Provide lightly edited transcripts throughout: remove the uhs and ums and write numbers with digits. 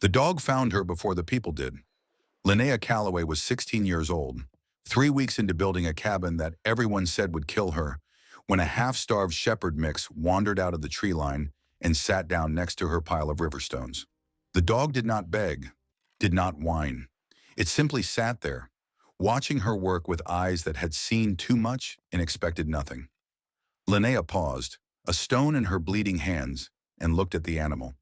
The dog found her before the people did. Linnea Calloway was 16 years old, 3 weeks into building a cabin that everyone said would kill her, when a half-starved shepherd mix wandered out of the tree line and sat down next to her pile of river stones. The dog did not beg, did not whine. It simply sat there, watching her work with eyes that had seen too much and expected nothing. Linnea paused, a stone in her bleeding hands, and looked at the animal.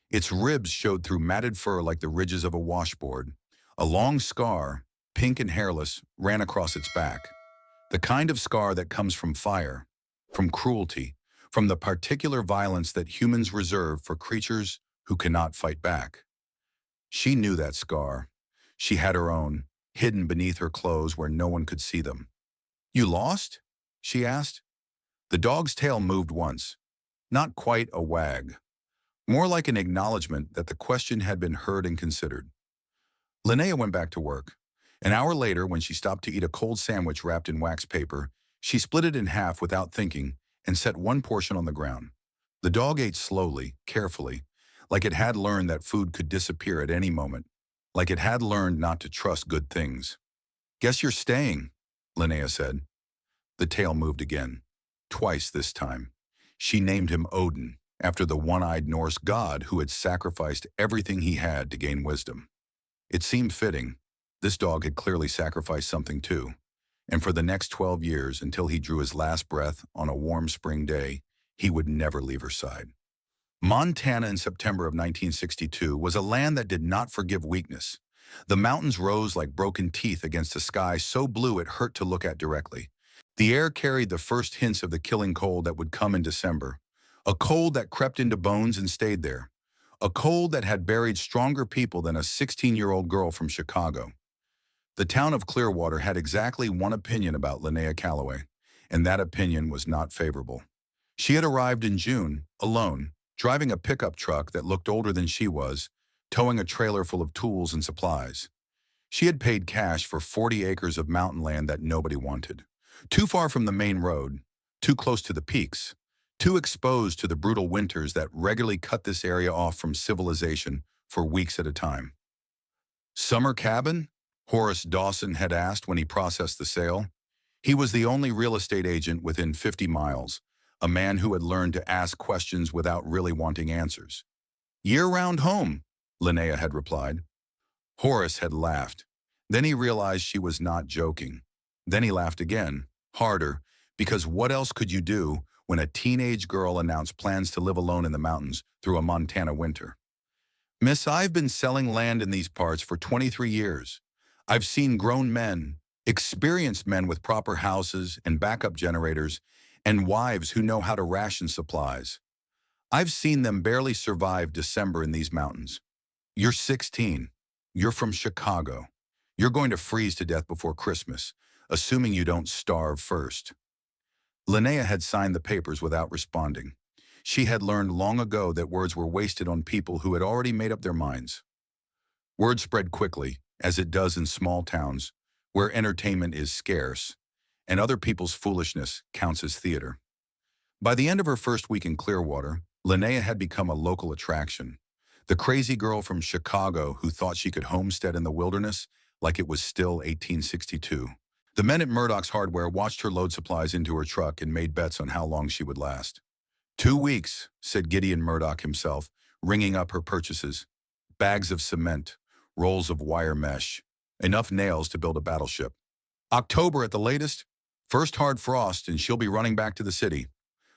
Its ribs showed through matted fur like the ridges of a washboard. A long scar, pink and hairless, ran across its back. The kind of scar that comes from fire, from cruelty, from the particular violence that humans reserve for creatures who cannot fight back. She knew that scar. She had her own, hidden beneath her clothes where no one could see them. "You lost?" she asked. The dog's tail moved once, not quite a wag, more like an acknowledgement that the question had been heard and considered. Linnea went back to work. An hour later, when she stopped to eat a cold sandwich wrapped in wax paper, she split it in half without thinking and set one portion on the ground. The dog ate slowly, carefully, like it had learned that food could disappear at any moment, like it had learned not to trust good things. "Guess you're staying," Linnea said. The tail moved again, twice this time. She named him Odin, after the one-eyed Norse god who had sacrificed everything he had to gain wisdom. It seemed fitting. This dog had clearly sacrificed something too. And for the next 12 years, until he drew his last breath on a warm spring day, he would never leave her side. Montana in September of 1962 was a land that did not forgive weakness. The mountains rose like broken teeth against a sky so blue it hurt to look at directly. The air carried the first hints of the killing cold that would come in December, a cold that crept into bones and stayed there, a cold that had buried stronger people than a 16-year-old girl from Chicago. The town of Clearwater had exactly one opinion about Linnea Calloway, and that opinion was not favorable. She had arrived in June, alone, driving a pickup truck that looked older than she was, towing a trailer full of tools and supplies. She had paid cash for 40 acres of mountain land that nobody wanted. Too far from the main road, too close to the peaks, too exposed to the brutal winters that regularly cut this area off from civilization for weeks at a time. "Summer cabin?" Horace Dawson had asked when he processed the sale. He was the only real estate agent within 50 miles, a man who had learned to ask questions without really wanting answers. "Year-round home," Linnea had replied. Horace had laughed. Then he realized she was not joking. Then he laughed again, harder, because what else could you do when a teenage girl announced plans to live alone in the mountains through a Montana winter? "Miss, I've been selling land in these parts for 23 years. I've seen grown men, experienced men with proper houses and backup generators, and wives who know how to ration supplies. I've seen them barely survive December in these mountains. You're 16. You're from Chicago. You're going to freeze to death before Christmas, assuming you don't starve first." Linnea had signed the papers without responding. She had learned long ago that words were wasted on people who had already made up their minds. Word spread quickly, as it does in small towns, where entertainment is scarce, and other people's foolishness counts as theater. By the end of her first week in Clearwater, Linnea had become a local attraction. The crazy girl from Chicago who thought she could homestead in the wilderness like it was still 1862. The men at Murdoch's Hardware watched her load supplies into her truck and made bets on how long she would last. 2 weeks, said Gideon Murdoch himself, ringing up her purchases. Bags of cement, rolls of wire mesh, enough nails to build a battleship. October at the latest, first hard frost and she'll be running back to the city.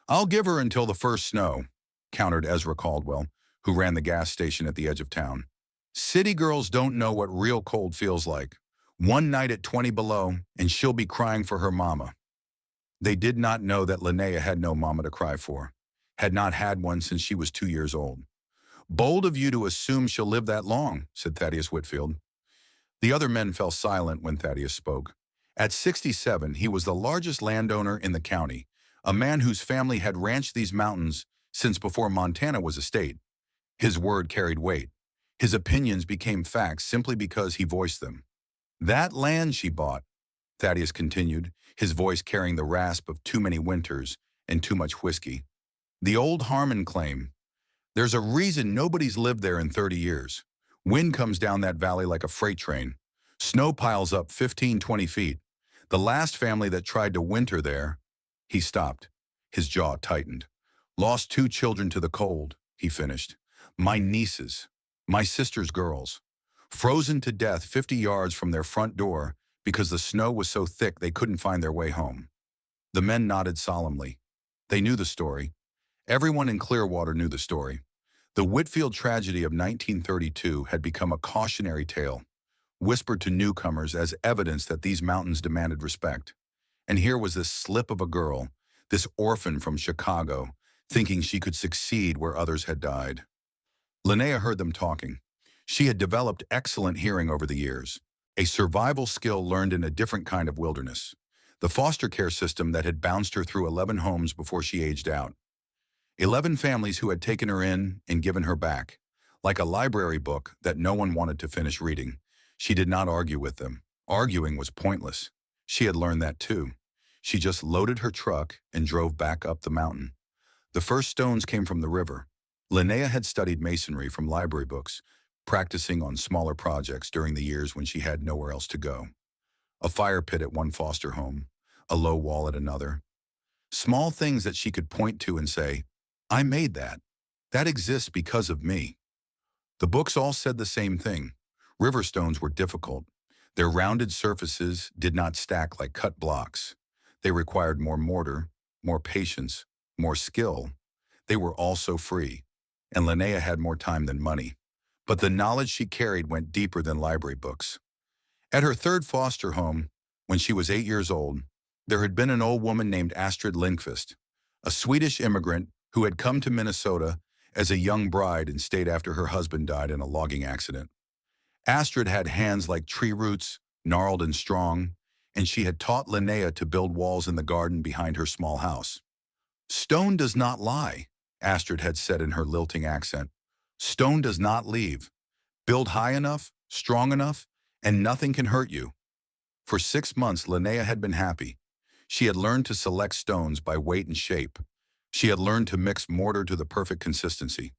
"I'll give her until the first snow," countered Ezra Caldwell, who ran the gas station at the edge of town. "City girls don't know what real cold feels like. One night at 20 below, and she'll be crying for her mama." They did not know that Linnea had no mama to cry for, had not had one since she was 2 years old. "Bold of you to assume she'll live that long," said Thaddeus Whitfield. The other men fell silent when Thaddeus spoke. At 67, he was the largest landowner in the county, a man whose family had ranched these mountains since before Montana was a state. His word carried weight. His opinions became facts simply because he voiced them. "That land she bought," Thaddeus continued, his voice carrying the rasp of too many winters and too much whiskey. "The old Harmon claim. There's a reason nobody's lived there in 30 years. Wind comes down that valley like a freight train. Snow piles up 15, 20 feet. The last family that tried to winter there, he stopped. His jaw tightened. Lost 2 children to the cold, he finished. My nieces, my sister's girls. Frozen to death 50 yards from their front door because the snow was so thick they couldn't find their way home. The men nodded solemnly. They knew the story. Everyone in Clearwater knew the story. The Whitfield tragedy of 1932 had become a cautionary tale, whispered to newcomers as evidence that these mountains demanded respect. And here was this slip of a girl, this orphan from Chicago, thinking she could succeed where others had died. Linnea heard them talking. She had developed excellent hearing over the years, a survival skill learned in a different kind of wilderness, the foster care system that had bounced her through 11 homes before she aged out. 11 families who had taken her in and given her back. Like a library book that no one wanted to finish reading, she did not argue with them. Arguing was pointless. She had learned that too. She just loaded her truck and drove back up the mountain. The first stones came from the river. Linnea had studied masonry from library books, practicing on smaller projects during the years when she had nowhere else to go. A fire pit at one foster home, a low wall at another. Small things that she could point to and say, I made that. That exists because of me. The books all said the same thing. River stones were difficult. Their rounded surfaces did not stack like cut blocks. They required more mortar, more patience, more skill. They were also free, and Linnea had more time than money. But the knowledge she carried went deeper than library books. At her third foster home, when she was 8 years old, there had been an old woman named Astrid Lindqvist, a Swedish immigrant who had come to Minnesota as a young bride and stayed after her husband died in a logging accident. Astrid had hands like tree roots, gnarled and strong, and she had taught Linnea to build walls in the garden behind her small house. Stone does not lie, Astrid had said in her lilting accent. Stone does not leave. Build high enough, strong enough, and nothing can hurt you. For 6 months, Linnea had been happy. She had learned to select stones by weight and shape. She had learned to mix mortar to the perfect consistency.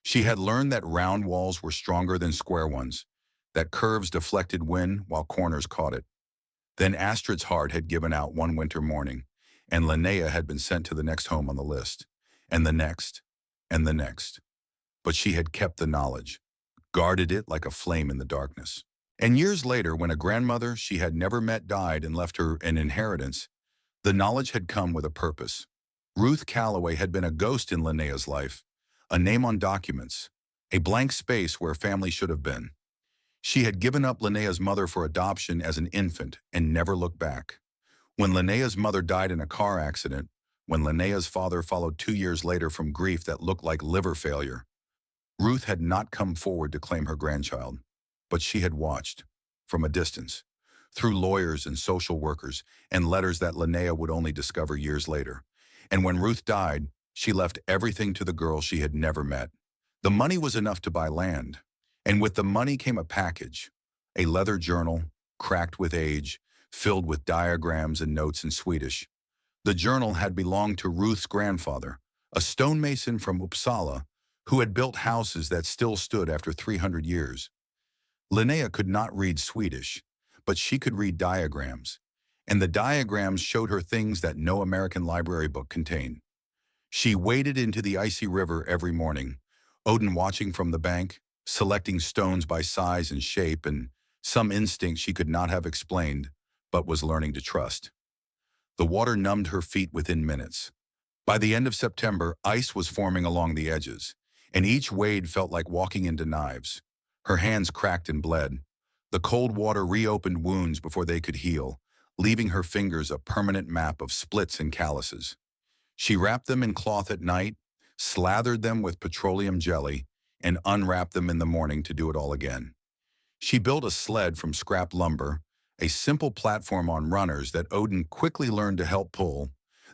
She had learned that round walls were stronger than square ones, that curves deflected wind while corners caught it. Then Astrid's heart had given out one winter morning, and Linnea had been sent to the next home on the list, and the next, and the next. But she had kept the knowledge, guarded it like a flame in the darkness. And years later, when a grandmother she had never met died and left her an inheritance, the knowledge had come with a purpose. Ruth Calloway had been a ghost in Linnea's life, a name on documents, a blank space where family should have been. She had given up Linnea's mother for adoption as an infant and never looked back. When Linnea's mother died in a car accident, when Linnea's father followed 2 years later from grief that looked like liver failure, Ruth had not come forward to claim her grandchild, but she had watched, from a distance, through lawyers and social workers and letters that Linnea would only discover years later. And when Ruth died, she left everything to the girl she had never met. The money was enough to buy land, and with the money came a package, a leather journal, cracked with age, filled with diagrams and notes in Swedish. The journal had belonged to Ruth's grandfather, a stonemason from Uppsala, who had built houses that still stood after 300 years. Linnea could not read Swedish, but she could read diagrams, and the diagrams showed her things that no American library book contained. She waded into the icy river every morning, Odin watching from the bank, selecting stones by size and shape and some instinct she could not have explained, but was learning to trust. The water numbed her feet within minutes. By the end of September, ice was forming along the edges, and each wade felt like walking into knives. Her hands cracked and bled. The cold water reopened wounds before they could heal, leaving her fingers a permanent map of splits and calluses. She wrapped them in cloth at night, slathered them with petroleum jelly, and unwrapped them in the morning to do it all again. She built a sled from scrap lumber, a simple platform on runners that Odin quickly learned to help pull.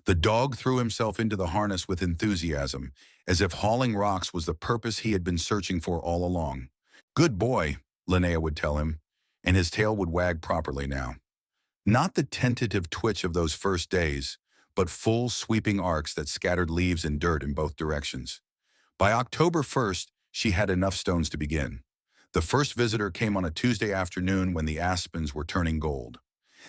The dog threw himself into the harness with enthusiasm, as if hauling rocks was the purpose he had been searching for all along. Good boy, Linnea would tell him, and his tail would wag properly now. Not the tentative twitch of those first days, but full sweeping arcs that scattered leaves and dirt in both directions. By October 1st, she had enough stones to begin. The first visitor came on a Tuesday afternoon when the aspens were turning gold.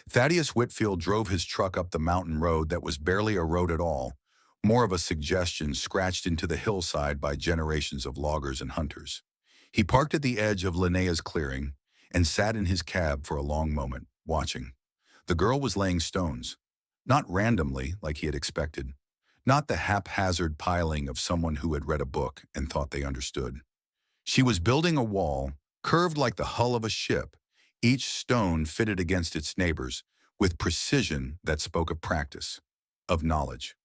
Thaddeus Whitfield drove his truck up the mountain road that was barely a road at all, more of a suggestion scratched into the hillside by generations of loggers and hunters. He parked at the edge of Linnea's clearing and sat in his cab for a long moment, watching. The girl was laying stones. Not randomly, like he had expected. Not the haphazard piling of someone who had read a book and thought they understood. She was building a wall, curved like the hull of a ship, each stone fitted against its neighbors, with precision that spoke of practice, of knowledge.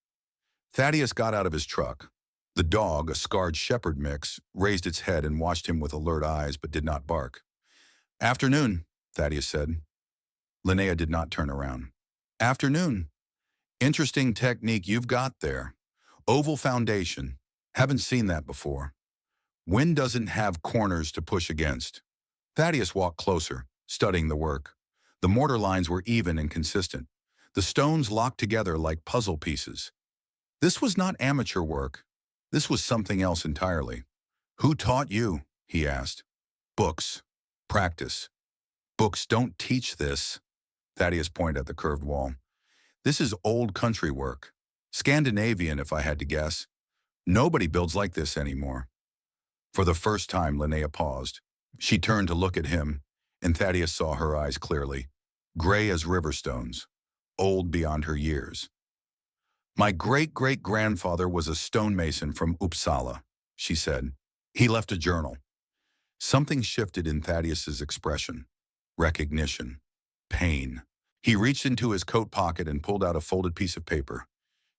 Thaddeus got out of his truck. The dog, a scarred shepherd mix, raised its head and watched him with alert eyes but did not bark. "Afternoon," Thaddeus said. Linnea did not turn around. "Afternoon. Interesting technique you've got there. Oval foundation. Haven't seen that before. Wind doesn't have corners to push against." Thaddeus walked closer, studying the work. The mortar lines were even and consistent. The stones locked together like puzzle pieces. This was not amateur work. This was something else entirely. "Who taught you?" he asked. "Books. Practice. Books don't teach this." Thaddeus pointed at the curved wall. "This is old country work. Scandinavian, if I had to guess. Nobody builds like this anymore." For the first time, Linnea paused. She turned to look at him, and Thaddeus saw her eyes clearly, gray as river stones, old beyond her years. "My great-great-grandfather was a stonemason from Uppsala," she said. "He left a journal." Something shifted in Thaddeus's expression. Recognition. Pain. He reached into his coat pocket and pulled out a folded piece of paper,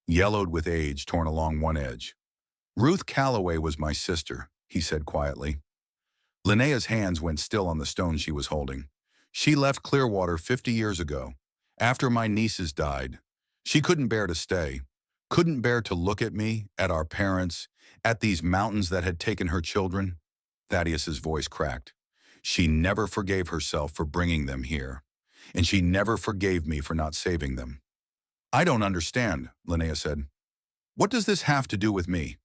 yellowed with age, torn along one edge. "Ruth Calloway was my sister," he said quietly. Linnea's hands went still on the stone she was holding. "She left Clearwater 50 years ago, after my nieces died. She couldn't bear to stay, couldn't bear to look at me, at our parents, at these mountains that had taken her children." Thaddeus's voice cracked. "She never forgave herself for bringing them here, and she never forgave me for not saving them." "I don't understand," Linnea said. "What does this have to do with me?"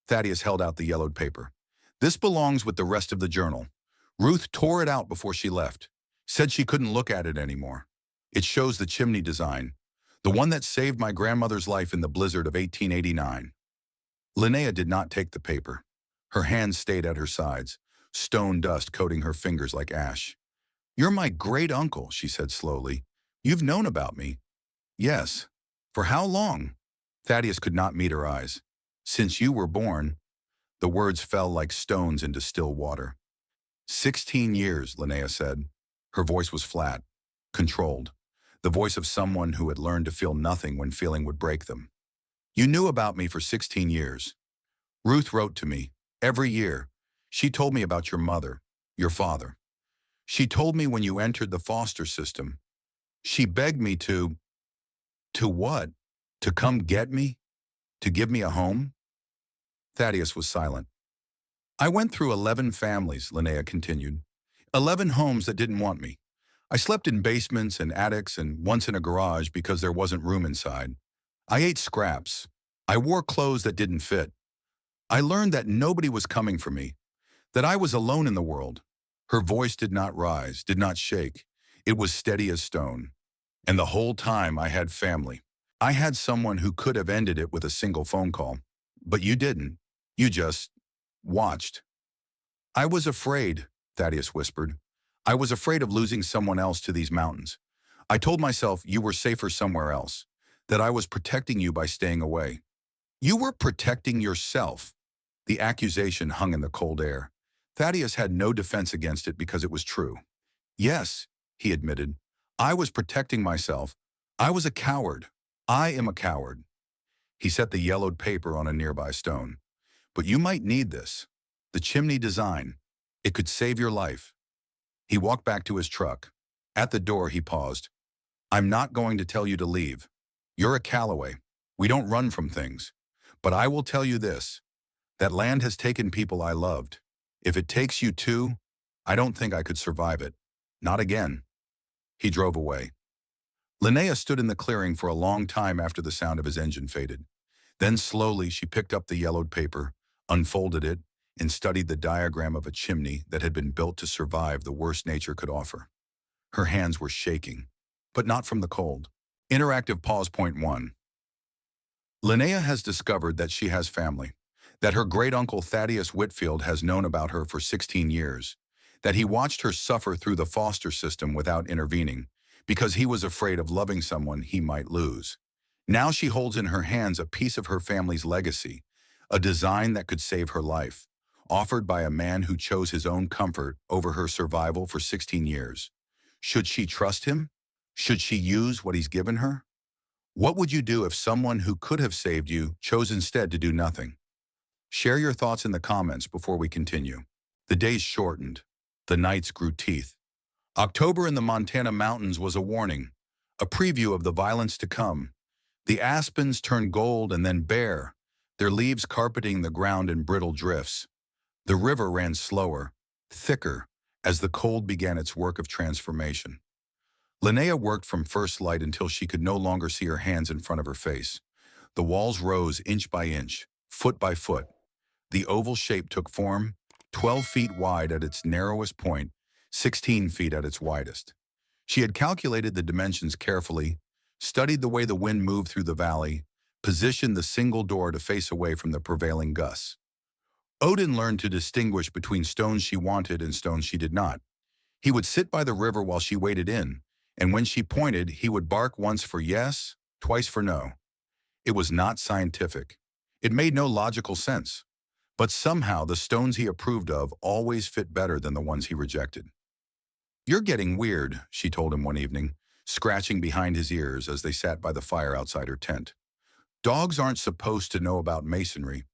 Thaddeus held out the yellowed paper. "This belongs with the rest of the journal. Ruth tore it out before she left, said she couldn't look at it anymore. It shows the chimney design, the one that saved my grandmother's life in the blizzard of 1889. Linnea did not take the paper. Her hands stayed at her sides, stone dust coating her fingers like ash. "You're my great-uncle," she said slowly. "You've known about me." "Yes. For how long?" Thaddeus could not meet her eyes. "Since you were born." The words fell like stones into still water. 16 years, Linnea said. Her voice was flat, controlled, the voice of someone who had learned to feel nothing when feeling would break them. "You knew about me for 16 years. Ruth wrote to me, every year. She told me about your mother, your father. She told me when you entered the foster system. She begged me to what? To come get me? To give me a home?" Thaddeus was silent. "I went through 11 families," Linnea continued. 11 homes that didn't want me. I slept in basements and attics and once in a garage because there wasn't room inside. I ate scraps. I wore clothes that didn't fit. I learned that nobody was coming for me, that I was alone in the world." Her voice did not rise, did not shake. It was steady as stone. "And the whole time I had family. I had someone who could have ended it with a single phone call. But you didn't. You just watched." "I was afraid," Thaddeus whispered. "I was afraid of losing someone else to these mountains. I told myself you were safer somewhere else, that I was protecting you by staying away." "You were protecting yourself." The accusation hung in the cold air. Thaddeus had no defense against it because it was true. "Yes," he admitted. "I was protecting myself. I was a coward. I am a coward." He set the yellowed paper on a nearby stone. "But you might need this. The chimney design. It could save your life." He walked back to his truck. At the door, he paused. "I'm not going to tell you to leave. You're a Calloway. We don't run from things. But I will tell you this. That land has taken people I loved. If it takes you too, I don't think I could survive it. Not again." He drove away. Linnea stood in the clearing for a long time after the sound of his engine faded. Then slowly she picked up the yellowed paper, unfolded it, and studied the diagram of a chimney that had been built to survive the worst nature could offer. Her hands were shaking, but not from the cold. Interactive pause. Point 1. Linnea has discovered that she has family, that her great-uncle Thaddeus Whitfield has known about her for 16 years, that he watched her suffer through the foster system without intervening because he was afraid of loving someone he might lose. Now she holds in her hands a piece of her family's legacy, a design that could save her life, offered by a man who chose his own comfort over her survival for 16 years. Should she trust him? Should she use what he's given her? What would you do if someone who could have saved you chose instead to do nothing? Share your thoughts in the comments before we continue. The days shortened. The nights grew teeth. October in the Montana mountains was a warning, a preview of the violence to come. The aspens turned gold and then bare, their leaves carpeting the ground in brittle drifts. The river ran slower, thicker, as the cold began its work of transformation. Linnea worked from first light until she could no longer see her hands in front of her face. The walls rose inch by inch, foot by foot. The oval shape took form, 12 feet wide at its narrowest point, 16 feet at its widest. She had calculated the dimensions carefully, studied the way the wind moved through the valley, positioned the single door to face away from the prevailing gusts. Odin learned to distinguish between stones she wanted and stones she did not. He would sit by the river while she waded in, and when she pointed, he would bark once for yes, twice for no. It was not scientific. It made no logical sense. But somehow the stones he approved of always fit better than the ones he rejected. "You're getting weird," she told him one evening, scratching behind his ears as they sat by the fire outside her tent. "Dogs aren't supposed to know about masonry."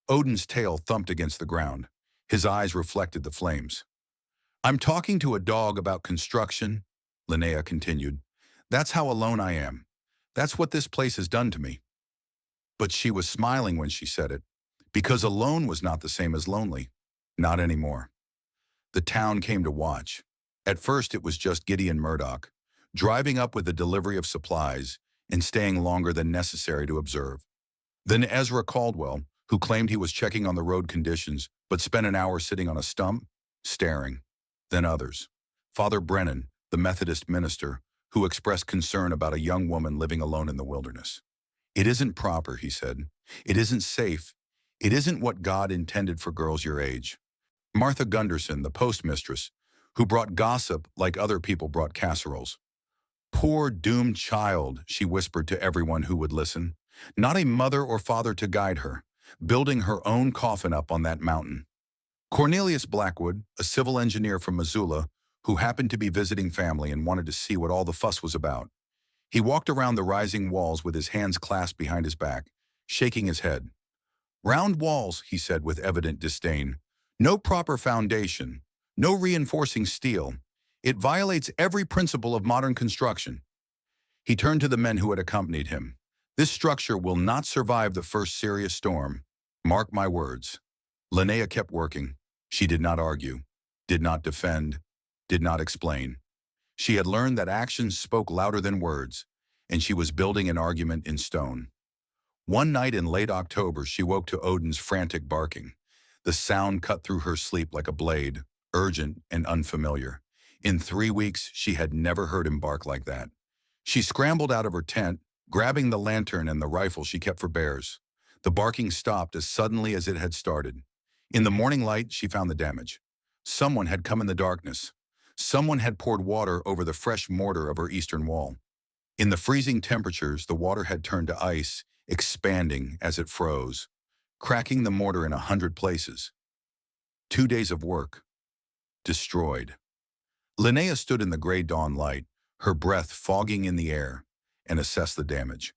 Odin's tail thumped against the ground. His eyes reflected the flames. "I'm talking to a dog about construction," Linnea continued. "That's how alone I am. That's what this place has done to me." But she was smiling when she said it, because alone was not the same as lonely. Not anymore. The town came to watch. At first it was just Gideon Murdoch, driving up with the delivery of supplies and staying longer than necessary to observe. Then Ezra Caldwell, who claimed he was checking on the road conditions, but spent an hour sitting on a stump, staring. Then others. Father Brennan, the Methodist minister, who expressed concern about a young woman living alone in the wilderness. "It isn't proper," he said. "It isn't safe. It isn't what God intended for girls your age." Martha Gunderson, the postmistress, who brought gossip like other people brought casseroles. "Poor doomed child," she whispered to everyone who would listen. "Not a mother or father to guide her, building her own coffin up on that mountain." Cornelius Blackwood, a civil engineer from Missoula, who happened to be visiting family and wanted to see what all the fuss was about. He walked around the rising walls with his hands clasped behind his back, shaking his head. "Round walls," he said with evident disdain. "No proper foundation. No reinforcing steel. It violates every principle of modern construction." He turned to the men who had accompanied him. "This structure will not survive the first serious storm. Mark my words." Linnea kept working. She did not argue, did not defend, did not explain. She had learned that actions spoke louder than words, and she was building an argument in stone. One night in late October, she woke to Odin's frantic barking. The sound cut through her sleep like a blade, urgent and unfamiliar. In 3 weeks, she had never heard him bark like that. She scrambled out of her tent, grabbing the lantern and the rifle she kept for bears. The barking stopped as suddenly as it had started. In the morning light, she found the damage. Someone had come in the darkness. Someone had poured water over the fresh mortar of her eastern wall. In the freezing temperatures, the water had turned to ice, expanding as it froze, cracking the mortar in 100 places. 2 days of work. Destroyed. Linnea stood in the gray dawn light, her breath fogging in the air, and assessed the damage.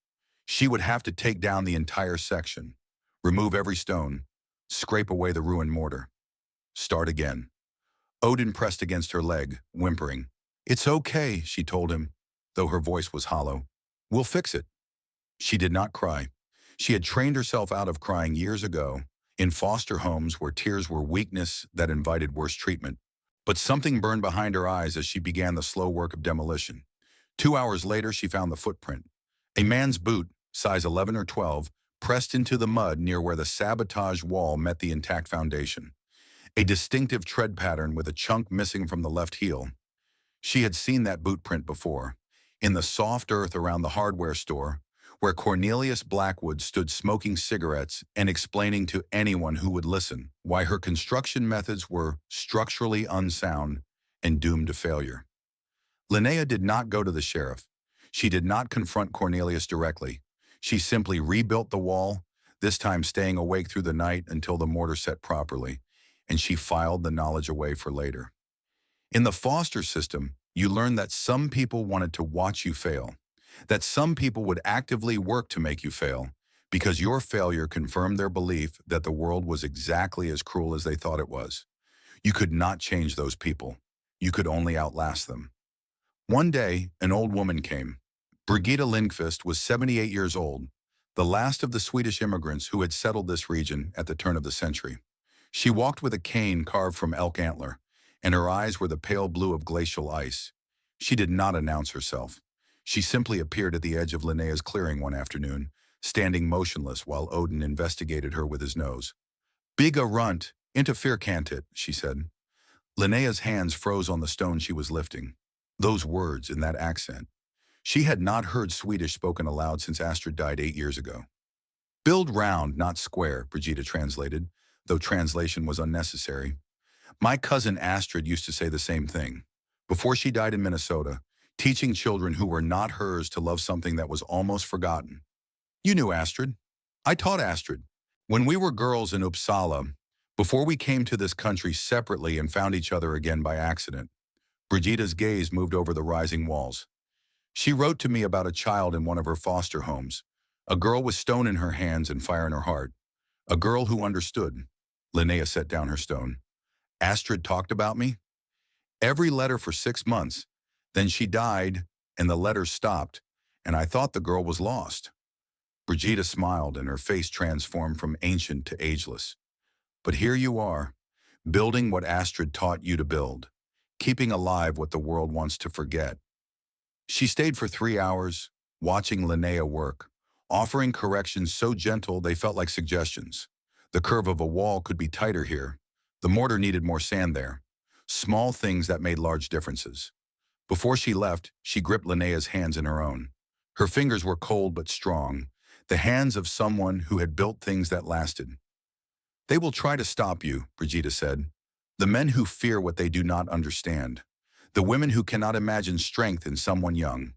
She would have to take down the entire section, remove every stone, scrape away the ruined mortar. Start again. Odin pressed against her leg, whimpering. "It's okay," she told him, though her voice was hollow. "We'll fix it." She did not cry. She had trained herself out of crying years ago, in foster homes where tears were weakness that invited worse treatment. But something burned behind her eyes as she began the slow work of demolition. 2 hours later, she found the footprint. A man's boot, size 11 or 12, pressed into the mud near where the sabotage wall met the intact foundation. A distinctive tread pattern with a chunk missing from the left heel. She had seen that boot print before, in the soft earth around the hardware store, where Cornelius Blackwood stood smoking cigarettes and explaining to anyone who would listen why her construction methods were structurally unsound and doomed to failure. Linnea did not go to the sheriff. She did not confront Cornelius directly. She simply rebuilt the wall, this time staying awake through the night until the mortar set properly, and she filed the knowledge away for later. In the foster system, you learn that some people wanted to watch you fail, that some people would actively work to make you fail, because your failure confirmed their belief that the world was exactly as cruel as they thought it was. You could not change those people. You could only outlast them. One day, an old woman came. Brigitta Lindqvist was 78 years old, the last of the Swedish immigrants who had settled this region at the turn of the century. She walked with a cane carved from elk antler, and her eyes were the pale blue of glacial ice. She did not announce herself. She simply appeared at the edge of Linnea's clearing one afternoon, standing motionless while Odin investigated her with his nose. "Bigga runt, interfere can't it," she said. Linnea's hands froze on the stone she was lifting. Those words in that accent. She had not heard Swedish spoken aloud since Astrid died 8 years ago. "Build round, not square," Brigitta translated, though translation was unnecessary. My cousin Astrid used to say the same thing. Before she died in Minnesota, teaching children who were not hers to love something that was almost forgotten. You knew Astrid. I taught Astrid. When we were girls in Uppsala, before we came to this country separately and found each other again by accident. Brigitta's gaze moved over the rising walls. She wrote to me about a child in one of her foster homes, a girl with stone in her hands and fire in her heart, a girl who understood. Linnea set down her stone. Astrid talked about me? Every letter for 6 months. Then she died, and the letters stopped, and I thought the girl was lost. Brigitta smiled, and her face transformed from ancient to ageless. But here you are, building what Astrid taught you to build, keeping alive what the world wants to forget. She stayed for 3 hours, watching Linnea work, offering corrections so gentle they felt like suggestions. The curve of a wall could be tighter here. The mortar needed more sand there. Small things that made large differences. Before she left, she gripped Linnea's hands in her own. Her fingers were cold but strong, the hands of someone who had built things that lasted. "They will try to stop you," Brigitta said. "The men who fear what they do not understand. The women who cannot imagine strength in someone young.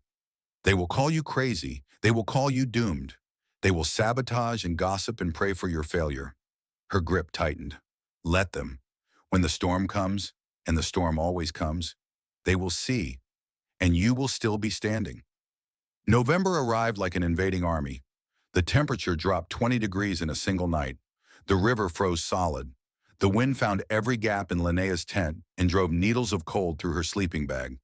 They will call you crazy. They will call you doomed. They will sabotage and gossip and pray for your failure." Her grip tightened. Let them. When the storm comes, and the storm always comes, they will see, and you will still be standing. November arrived like an invading army. The temperature dropped 20 degrees in a single night. The river froze solid. The wind found every gap in Linnea's tent and drove needles of cold through her sleeping bag.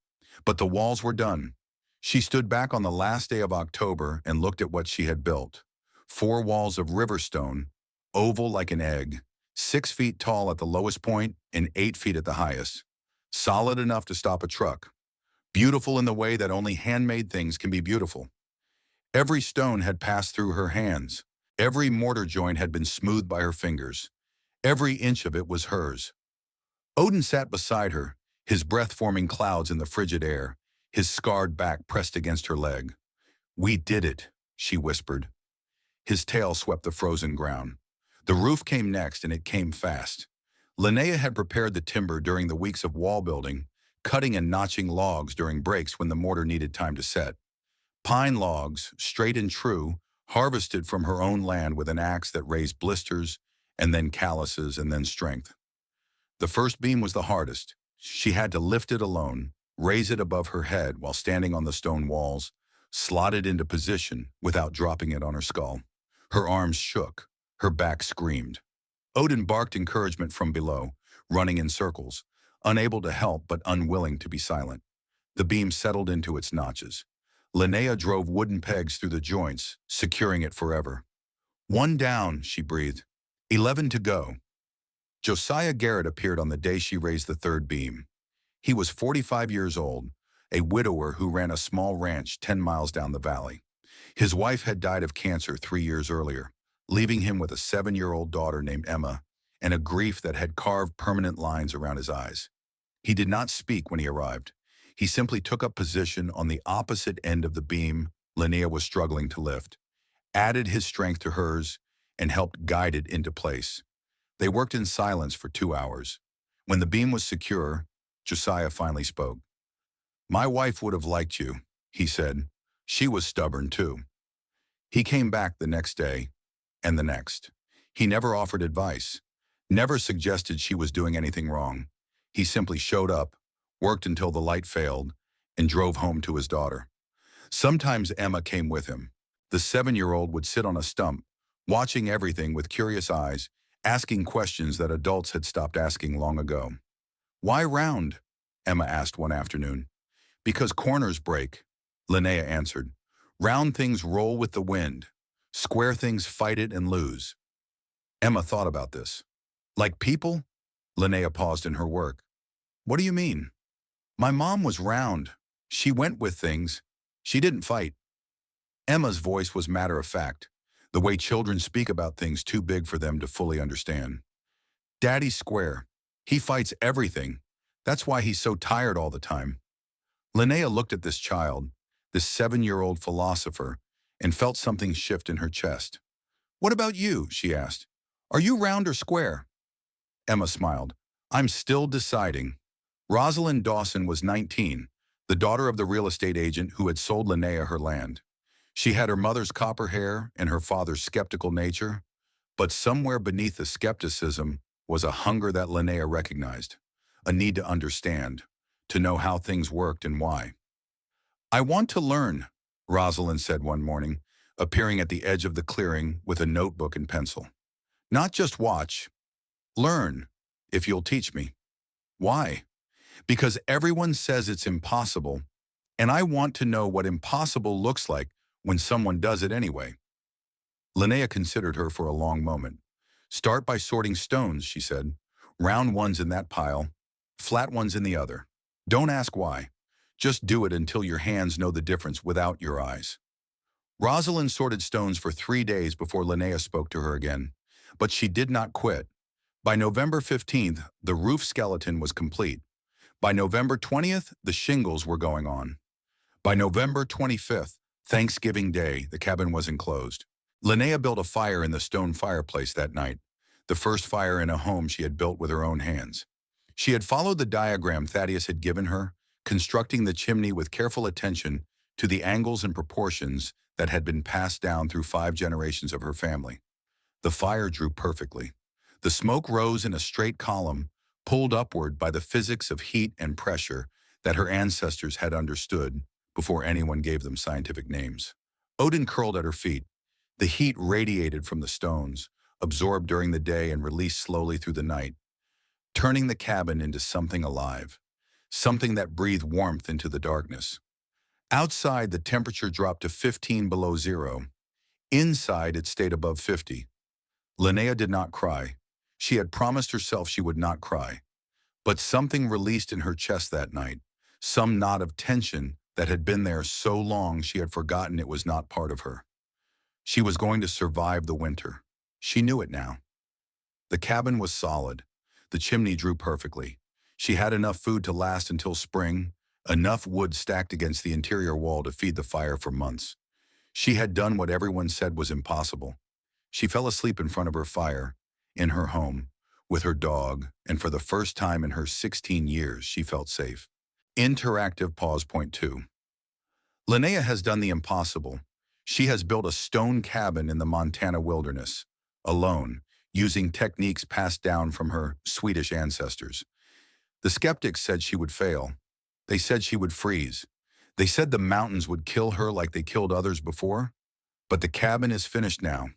But the walls were done. She stood back on the last day of October and looked at what she had built. 4 walls of river stone, oval like an egg, 6 feet tall at the lowest point and 8 feet at the highest. Solid enough to stop a truck. Beautiful in the way that only handmade things can be beautiful. Every stone had passed through her hands. Every mortar joint had been smoothed by her fingers. Every inch of it was hers. Odin sat beside her, his breath forming clouds in the frigid air, his scarred back pressed against her leg. "We did it," she whispered. His tail swept the frozen ground. The roof came next, and it came fast. Linnea had prepared the timber during the weeks of wall building, cutting and notching logs during breaks when the mortar needed time to set. Pine logs, straight and true, harvested from her own land with an axe that raised blisters, and then calluses, and then strength. The first beam was the hardest. She had to lift it alone, raise it above her head while standing on the stone walls, slot it into position without dropping it on her skull. Her arms shook, her back screamed. Odin barked encouragement from below, running in circles, unable to help but unwilling to be silent. The beam settled into its notches. Linnea drove wooden pegs through the joints, securing it forever. "1 down," she breathed. 11 to go. Josiah Garrett appeared on the day she raised the 3rd beam. He was 45 years old, a widower who ran a small ranch 10 miles down the valley. His wife had died of cancer 3 years earlier. leaving him with a 7-year-old daughter named Emma and a grief that had carved permanent lines around his eyes. He did not speak when he arrived. He simply took up position on the opposite end of the beam Linnea was struggling to lift, added his strength to hers, and helped guide it into place. They worked in silence for 2 hours. When the beam was secure, Josiah finally spoke. "My wife would have liked you," he said. "She was stubborn too." He came back the next day, and the next. He never offered advice, never suggested she was doing anything wrong. He simply showed up, worked until the light failed, and drove home to his daughter. Sometimes Emma came with him. The 7-year-old would sit on a stump, watching everything with curious eyes, asking questions that adults had stopped asking long ago. "Why round?" Emma asked one afternoon. "Because corners break," Linnea answered. "Round things roll with the wind. Square things fight it and lose." Emma thought about this. "Like people?" Linnea paused in her work. "What do you mean?" "My mom was round. She went with things. She didn't fight." Emma's voice was matter-of-fact, the way children speak about things too big for them to fully understand. "Daddy's square. He fights everything. That's why he's so tired all the time." Linnea looked at this child, this 7-year-old philosopher, and felt something shift in her chest. "What about you?" she asked. "Are you round or square?" Emma smiled. "I'm still deciding." Rosalind Dawson was 19, the daughter of the real estate agent who had sold Linnea her land. She had her mother's copper hair and her father's skeptical nature, but somewhere beneath the skepticism was a hunger that Linnea recognized, a need to understand, to know how things worked and why. "I want to learn," Rosalind said one morning, appearing at the edge of the clearing with a notebook and pencil. "Not just watch. Learn, if you'll teach me." "Why?" "Because everyone says it's impossible, and I want to know what impossible looks like when someone does it anyway." Linnea considered her for a long moment. "Start by sorting stones," she said. "Round ones in that pile, flat ones in the other. Don't ask why. Just do it until your hands know the difference without your eyes." Rosalind sorted stones for 3 days before Linnea spoke to her again, but she did not quit. By November 15th, the roof skeleton was complete. By November 20th, the shingles were going on. By November 25th, Thanksgiving Day, the cabin was enclosed. Linnea built a fire in the stone fireplace that night, the first fire in a home she had built with her own hands. She had followed the diagram Thaddeus had given her, constructing the chimney with careful attention to the angles and proportions that had been passed down through 5 generations of her family. The fire drew perfectly. The smoke rose in a straight column, pulled upward by the physics of heat and pressure that her ancestors had understood before anyone gave them scientific names. Odin curled at her feet. The heat radiated from the stones, absorbed during the day and released slowly through the night, turning the cabin into something alive, something that breathed warmth into the darkness. Outside, the temperature dropped to 15 below zero. Inside, it stayed above 50. Linnea did not cry. She had promised herself she would not cry. But something released in her chest that night, some knot of tension that had been there so long she had forgotten it was not part of her. She was going to survive the winter. She knew it now. The cabin was solid. The chimney drew perfectly. She had enough food to last until spring, enough wood stacked against the interior wall to feed the fire for months. She had done what everyone said was impossible. She fell asleep in front of her fire, in her home, with her dog, and for the first time in her 16 years, she felt safe. Interactive pause point 2. Linnea has done the impossible. She has built a stone cabin in the Montana wilderness, alone, using techniques passed down from her Swedish ancestors. The skeptics said she would fail. They said she would freeze. They said the mountains would kill her like they killed others before. But the cabin is finished now.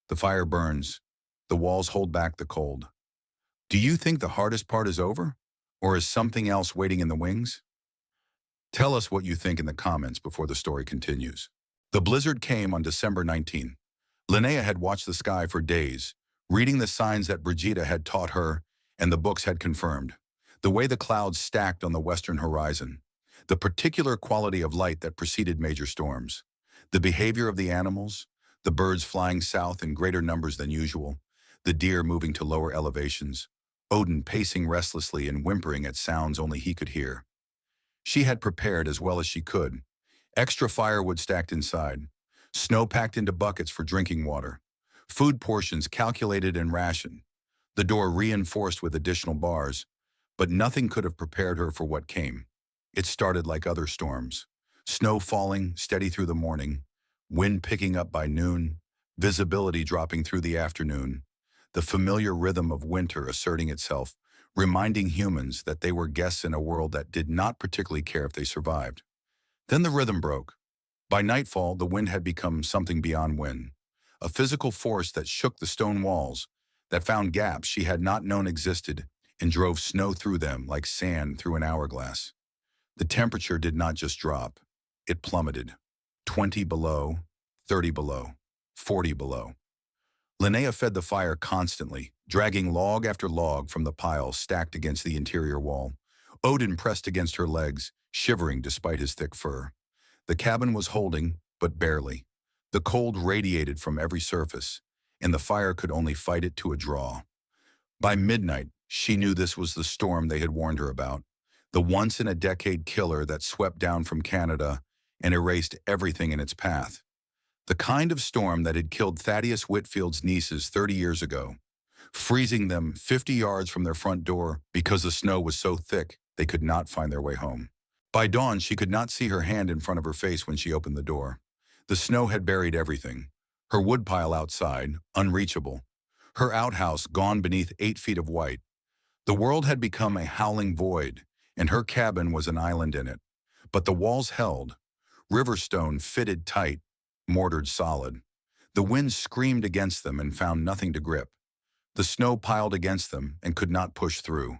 The fire burns. The walls hold back the cold. Do you think the hardest part is over? Or is something else waiting in the wings? Tell us what you think in the comments before the story continues. The blizzard came on December 19. Linnea had watched the sky for days, reading the signs that Brigida had taught her and the books had confirmed. The way the clouds stacked on the western horizon, the particular quality of light that preceded major storms, the behavior of the animals, the birds flying south in greater numbers than usual, the deer moving to lower elevations, Odin pacing restlessly and whimpering at sounds only he could hear. She had prepared as well as she could. Extra firewood stacked inside, snow packed into buckets for drinking water, food portions calculated and rationed, the door reinforced with additional bars, but nothing could have prepared her for what came. It started like other storms. Snow falling steady through the morning, wind picking up by noon, visibility dropping through the afternoon, the familiar rhythm of winter asserting itself, reminding humans that they were guests in a world that did not particularly care if they survived. Then the rhythm broke. By nightfall, the wind had become something beyond wind, a physical force that shook the stone walls, that found gaps she had not known existed and drove snow through them like sand through an hourglass. The temperature did not just drop, it plummeted. 20 below, 30 below, 40 below. Linnea fed the fire constantly, dragging log after log from the pile stacked against the interior wall. Odin pressed against her legs, shivering despite his thick fur. The cabin was holding, but barely. The cold radiated from every surface, and the fire could only fight it to a draw. By midnight, she knew this was the storm they had warned her about, the once-in-a-decade killer that swept down from Canada and erased everything in its path. The kind of storm that had killed Thaddeus Whitfield's nieces 30 years ago, freezing them 50 yards from their front door because the snow was so thick they could not find their way home. By dawn, she could not see her hand in front of her face when she opened the door. The snow had buried everything. Her woodpile outside, unreachable. Her outhouse gone beneath 8 feet of white. The world had become a howling void, and her cabin was an island in it. But the walls held. Riverstone fitted tight, mortared solid. The wind screamed against them and found nothing to grip. The snow piled against them and could not push through.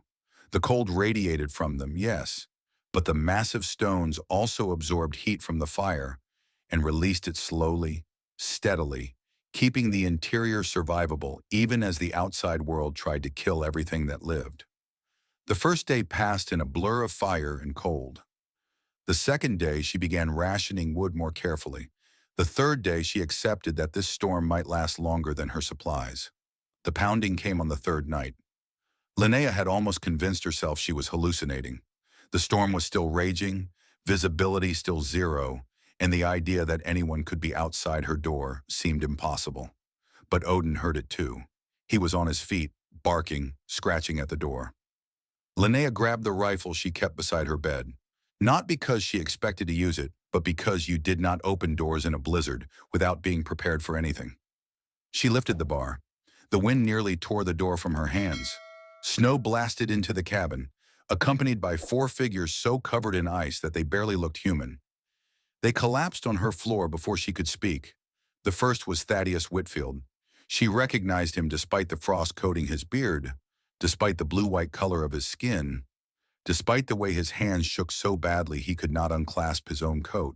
The cold radiated from them, yes, but the massive stones also absorbed heat from the fire and released it slowly, steadily, keeping the interior survivable even as the outside world tried to kill everything that lived. The first day passed in a blur of fire and cold. The second day, she began rationing wood more carefully. The third day, she accepted that this storm might last longer than her supplies. The pounding came on the third night. Linnea had almost convinced herself she was hallucinating. The storm was still raging, visibility still zero, and the idea that anyone could be outside her door seemed impossible. But Odin heard it too. He was on his feet, barking, scratching at the door. Linnea grabbed the rifle she kept beside her bed. Not because she expected to use it, but because you did not open doors in a blizzard without being prepared for anything. She lifted the bar. The wind nearly tore the door from her hands. Snow blasted into the cabin, accompanied by 4 figures so covered in ice that they barely looked human. They collapsed on her floor before she could speak. The first was Thaddeus Whitfield. She recognized him despite the frost coating his beard, despite the blue-white color of his skin, despite the way his hands shook so badly he could not unclasp his own coat.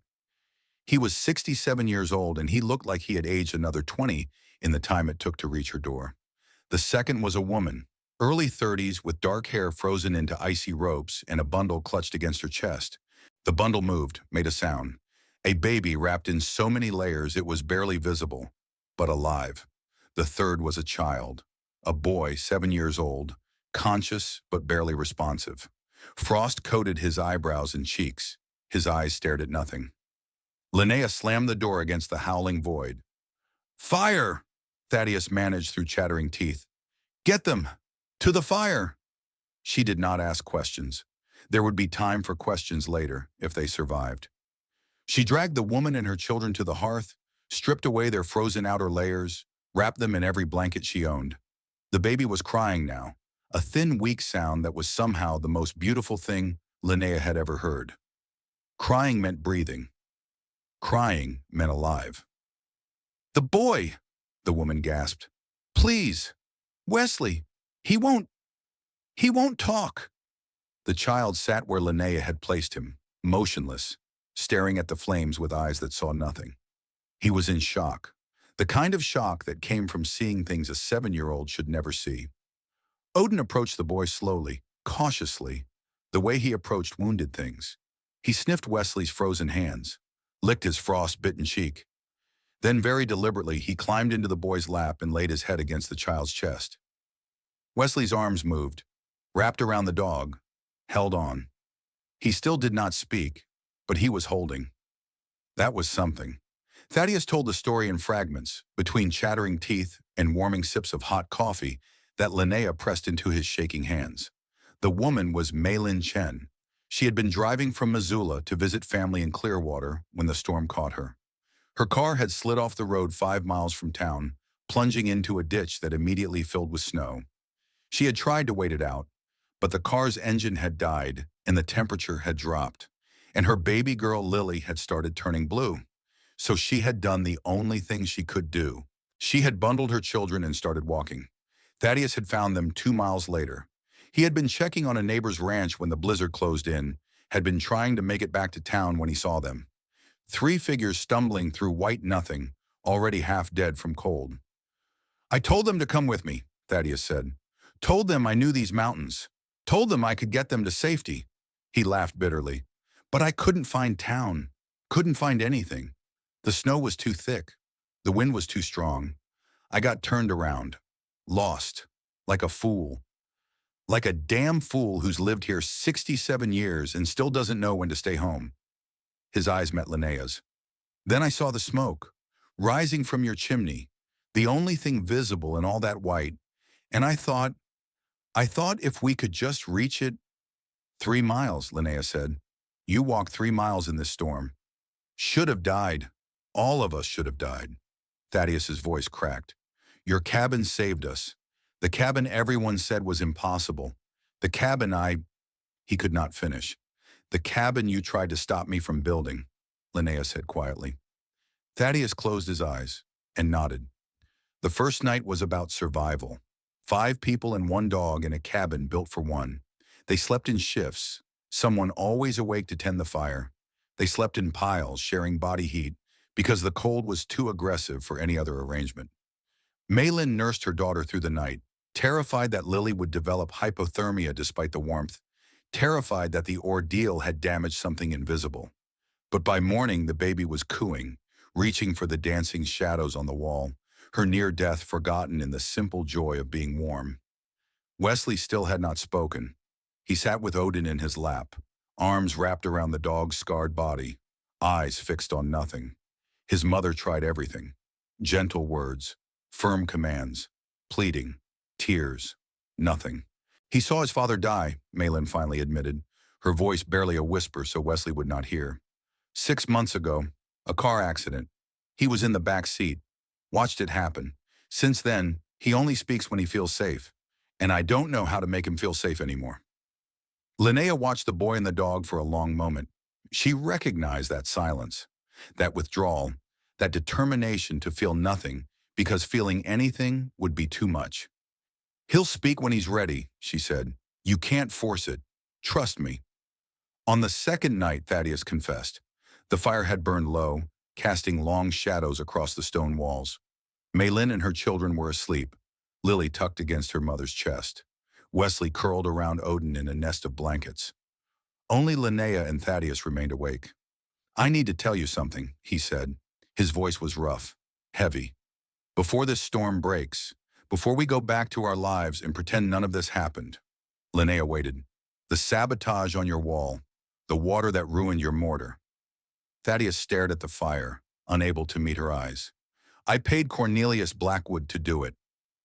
He was 67 years old, and he looked like he had aged another 20 in the time it took to reach her door. The second was a woman, early 30s with dark hair frozen into icy ropes and a bundle clutched against her chest. The bundle moved, made a sound. A baby wrapped in so many layers it was barely visible, but alive. The third was a child, a boy 7 years old, conscious but barely responsive. Frost coated his eyebrows and cheeks. His eyes stared at nothing. Linnea slammed the door against the howling void. "Fire!" Thaddeus managed through chattering teeth. "Get them! To the fire!" She did not ask questions. There would be time for questions later, if they survived. She dragged the woman and her children to the hearth, stripped away their frozen outer layers, wrapped them in every blanket she owned. The baby was crying now, a thin, weak sound that was somehow the most beautiful thing Linnea had ever heard. Crying meant breathing. Crying meant alive. "The boy!" the woman gasped. "Please! Wesley! He won't talk!" The child sat where Linnea had placed him, motionless, staring at the flames with eyes that saw nothing. He was in shock, the kind of shock that came from seeing things a 7-year-old should never see. Odin approached the boy slowly, cautiously, the way he approached wounded things. He sniffed Wesley's frozen hands, licked his frost-bitten cheek. Then very deliberately, he climbed into the boy's lap and laid his head against the child's chest. Wesley's arms moved, wrapped around the dog, held on. He still did not speak, but he was holding. That was something. Thaddeus told the story in fragments, between chattering teeth and warming sips of hot coffee that Linnea pressed into his shaking hands. The woman was Maylin Chen. She had been driving from Missoula to visit family in Clearwater when the storm caught her. Her car had slid off the road 5 miles from town, plunging into a ditch that immediately filled with snow. She had tried to wait it out, but the car's engine had died and the temperature had dropped, and her baby girl Lily had started turning blue. So she had done the only thing she could do. She had bundled her children and started walking. Thaddeus had found them 2 miles later. He had been checking on a neighbor's ranch when the blizzard closed in, had been trying to make it back to town when he saw them. 3 figures stumbling through white nothing, already half dead from cold. "I told them to come with me," Thaddeus said. "Told them I knew these mountains. Told them I could get them to safety." He laughed bitterly. "But I couldn't find town. Couldn't find anything. The snow was too thick. The wind was too strong. I got turned around. Lost. Like a fool. Like a damn fool who's lived here 67 years and still doesn't know when to stay home." His eyes met Linnea's. "Then I saw the smoke, rising from your chimney, the only thing visible in all that white, and I thought if we could just reach it." 3 miles, Linnea said. "You walked 3 miles in this storm. Should have died. All of us should have died." Thaddeus's voice cracked. "Your cabin saved us. The cabin everyone said was impossible. The cabin He could not finish. "The cabin you tried to stop me from building," Linnea said quietly. Thaddeus closed his eyes and nodded. The first night was about survival. 5 people and 1 dog in a cabin built for one. They slept in shifts, someone always awake to tend the fire. They slept in piles, sharing body heat, because the cold was too aggressive for any other arrangement. Maylin nursed her daughter through the night, terrified that Lily would develop hypothermia despite the warmth, terrified that the ordeal had damaged something invisible. But by morning, the baby was cooing, reaching for the dancing shadows on the wall, her near death forgotten in the simple joy of being warm. Wesley still had not spoken. He sat with Odin in his lap, arms wrapped around the dog's scarred body, eyes fixed on nothing. His mother tried everything. Gentle words, firm commands, pleading, tears, nothing. He saw his father die, Maylin finally admitted, her voice barely a whisper so Wesley would not hear. 6 months ago, a car accident. He was in the back seat, watched it happen. Since then, he only speaks when he feels safe, and I don't know how to make him feel safe anymore. Linnea watched the boy and the dog for a long moment. She recognized that silence, that withdrawal, that determination to feel nothing because feeling anything would be too much. "He'll speak when he's ready," she said. "You can't force it. Trust me." On the second night, Thaddeus confessed, the fire had burned low, casting long shadows across the stone walls. Maylin and her children were asleep, Lily tucked against her mother's chest. Wesley curled around Odin in a nest of blankets. Only Linnea and Thaddeus remained awake. "I need to tell you something," he said. His voice was rough, heavy. "Before this storm breaks, before we go back to our lives and pretend none of this happened." Linnea waited. "The sabotage on your wall, the water that ruined your mortar." Thaddeus stared at the fire, unable to meet her eyes. "I paid Cornelius Blackwood to do it."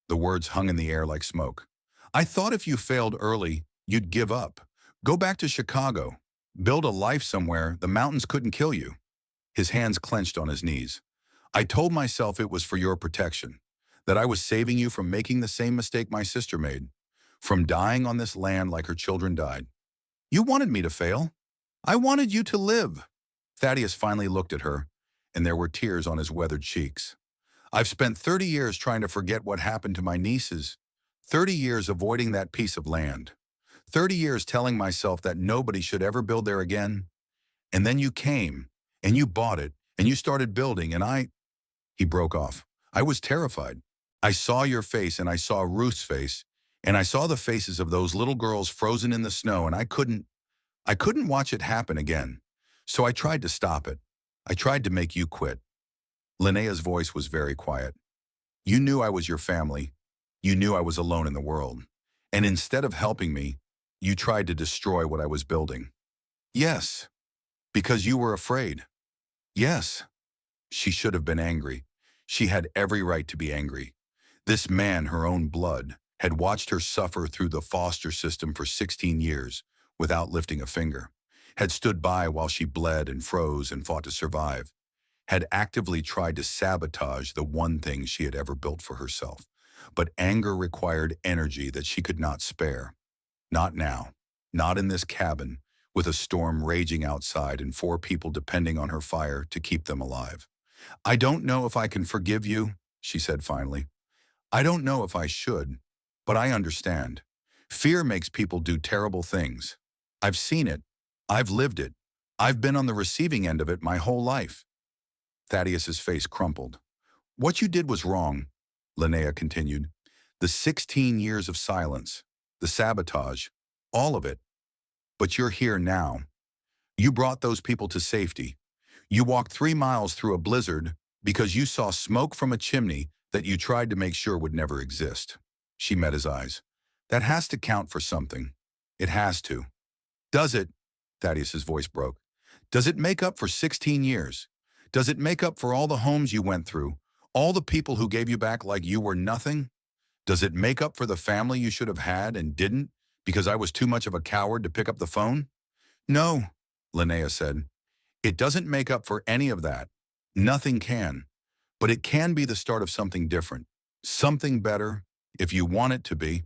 The words hung in the air like smoke. "I thought if you failed early, you'd give up. Go back to Chicago. Build a life somewhere the mountains couldn't kill you." His hands clenched on his knees. "I told myself it was for your protection, that I was saving you from making the same mistake my sister made, from dying on this land like her children died. You wanted me to fail. I wanted you to live." Thaddeus finally looked at her, and there were tears on his weathered cheeks. "I've spent 30 years trying to forget what happened to my nieces, 30 years avoiding that piece of land, 30 years telling myself that nobody should ever build there again. And then you came, and you bought it, and you started building, and He broke off. "I was terrified. I saw your face, and I saw Ruth's face, and I saw the faces of those little girls frozen in the snow, and I couldn't watch it happen again. So I tried to stop it. I tried to make you quit." Linnea's voice was very quiet. You knew I was your family. You knew I was alone in the world. And instead of helping me, you tried to destroy what I was building. Yes, because you were afraid. Yes. She should have been angry. She had every right to be angry. This man, her own blood, had watched her suffer through the foster system for 16 years without lifting a finger, had stood by while she bled and froze and fought to survive, had actively tried to sabotage the one thing she had ever built for herself. But anger required energy that she could not spare. Not now. Not in this cabin, with a storm raging outside and 4 people depending on her fire to keep them alive. I don't know if I can forgive you, she said finally. I don't know if I should, but I understand. Fear makes people do terrible things. I've seen it. I've lived it. I've been on the receiving end of it my whole life. Thaddeus's face crumpled. What you did was wrong, Linnea continued. The 16 years of silence, the sabotage, all of it. But you're here now. You brought those people to safety. You walked 3 miles through a blizzard because you saw smoke from a chimney that you tried to make sure would never exist. She met his eyes. That has to count for something. It has to. Does it? Thaddeus's voice broke. Does it make up for 16 years? Does it make up for all the homes you went through, all the people who gave you back like you were nothing? Does it make up for the family you should have had and didn't because I was too much of a coward to pick up the phone? No, Linnea said. It doesn't make up for any of that. Nothing can. But it can be the start of something different. Something better, if you want it to be.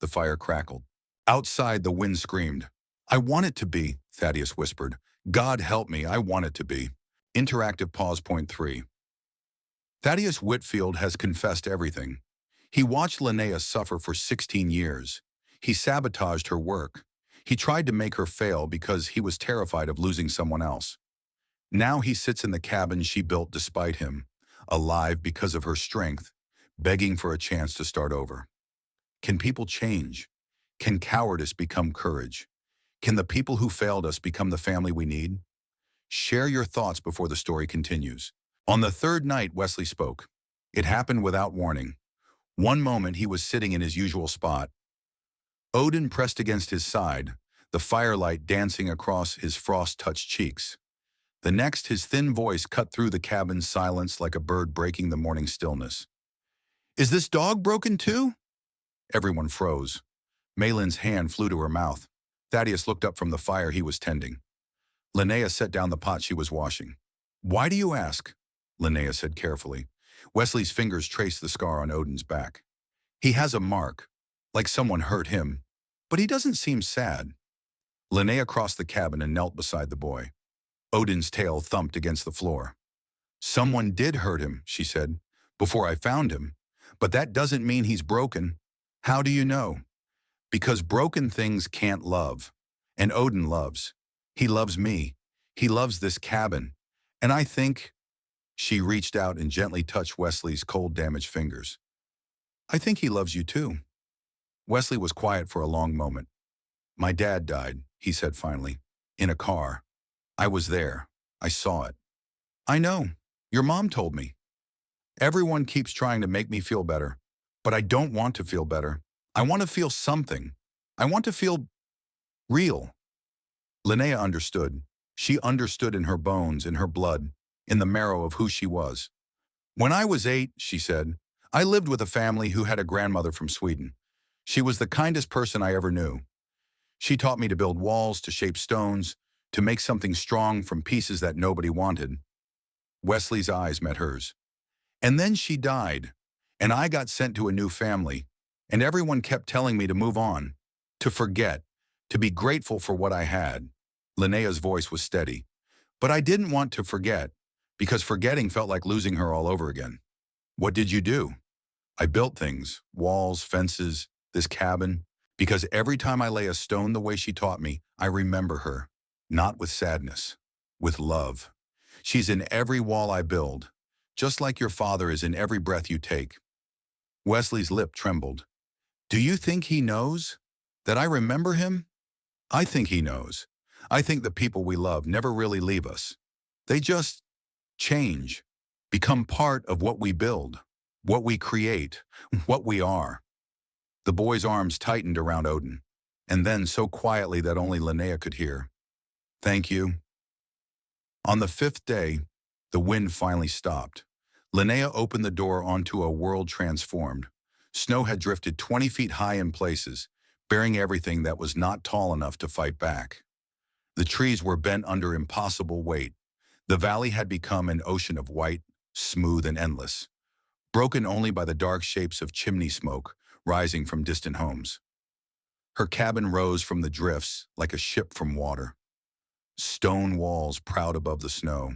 The fire crackled. Outside, the wind screamed. I want it to be, Thaddeus whispered. God help me, I want it to be. Interactive pause point 3. Thaddeus Whitfield has confessed everything. He watched Linnea suffer for 16 years. He sabotaged her work. He tried to make her fail because he was terrified of losing someone else. Now he sits in the cabin she built despite him, alive because of her strength, begging for a chance to start over. Can people change? Can cowardice become courage? Can the people who failed us become the family we need? Share your thoughts before the story continues. On the 3rd night, Wesley spoke. It happened without warning. One moment he was sitting in his usual spot. Odin pressed against his side, the firelight dancing across his frost-touched cheeks. The next, his thin voice cut through the cabin's silence like a bird breaking the morning stillness. Is this dog broken too? Everyone froze. Malin's hand flew to her mouth. Thaddeus looked up from the fire he was tending. Linnea set down the pot she was washing. Why do you ask? Linnea said carefully. Wesley's fingers traced the scar on Odin's back. He has a mark, like someone hurt him, but he doesn't seem sad. Linnea crossed the cabin and knelt beside the boy. Odin's tail thumped against the floor. Someone did hurt him, she said, before I found him. But that doesn't mean he's broken. How do you know? Because broken things can't love. And Odin loves. He loves me. He loves this cabin. And I think... She reached out and gently touched Wesley's cold, damaged fingers. I think he loves you too. Wesley was quiet for a long moment. My dad died, he said finally, in a car. I was there. I saw it. I know. Your mom told me. Everyone keeps trying to make me feel better, but I don't want to feel better. I want to feel something. I want to feel real. Linnea understood. She understood in her bones, in her blood, in the marrow of who she was. When I was 8, she said, I lived with a family who had a grandmother from Sweden. She was the kindest person I ever knew. She taught me to build walls, to shape stones, to make something strong from pieces that nobody wanted. Wesley's eyes met hers. And then she died, and I got sent to a new family, and everyone kept telling me to move on, to forget, to be grateful for what I had. Linnea's voice was steady. But I didn't want to forget, because forgetting felt like losing her all over again. What did you do? I built things, walls, fences, this cabin, because every time I lay a stone the way she taught me, I remember her, not with sadness, with love. She's in every wall I build, just like your father is in every breath you take. Wesley's lip trembled. Do you think he knows? That I remember him? I think he knows. I think the people we love never really leave us. They just change. Become part of what we build, what we create, what we are. The boy's arms tightened around Odin, and then so quietly that only Linnea could hear. Thank you. On the fifth day, the wind finally stopped. Linnea opened the door onto a world transformed. Snow had drifted 20 feet high in places, bearing everything that was not tall enough to fight back. The trees were bent under impossible weight. The valley had become an ocean of white, smooth and endless, broken only by the dark shapes of chimney smoke rising from distant homes. Her cabin rose from the drifts like a ship from water. Stone walls proud above the snow.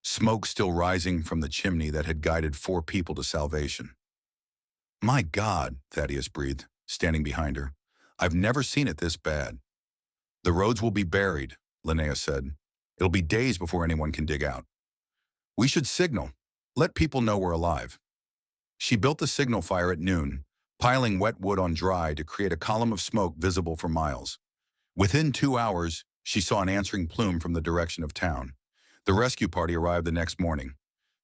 Smoke still rising from the chimney that had guided 4 people to salvation. My God, Thaddeus breathed, standing behind her. I've never seen it this bad. The roads will be buried, Linnea said. It'll be days before anyone can dig out. We should signal. Let people know we're alive. She built the signal fire at noon, piling wet wood on dry to create a column of smoke visible for miles. Within 2 hours, she saw an answering plume from the direction of town. The rescue party arrived the next morning.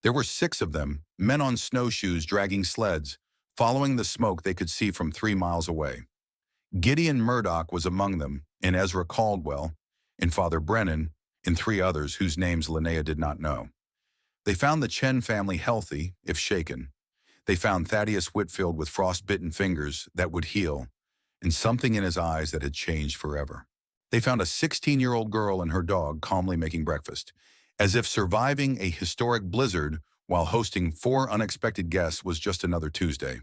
There were 6 of them, men on snowshoes dragging sleds, following the smoke they could see from 3 miles away. Gideon Murdoch was among them, and Ezra Caldwell, and Father Brennan, and 3 others whose names Linnea did not know. They found the Chen family healthy, if shaken. They found Thaddeus Whitfield with frostbitten fingers that would heal, and something in his eyes that had changed forever. They found a 16-year-old girl and her dog calmly making breakfast, as if surviving a historic blizzard while hosting 4 unexpected guests was just another Tuesday.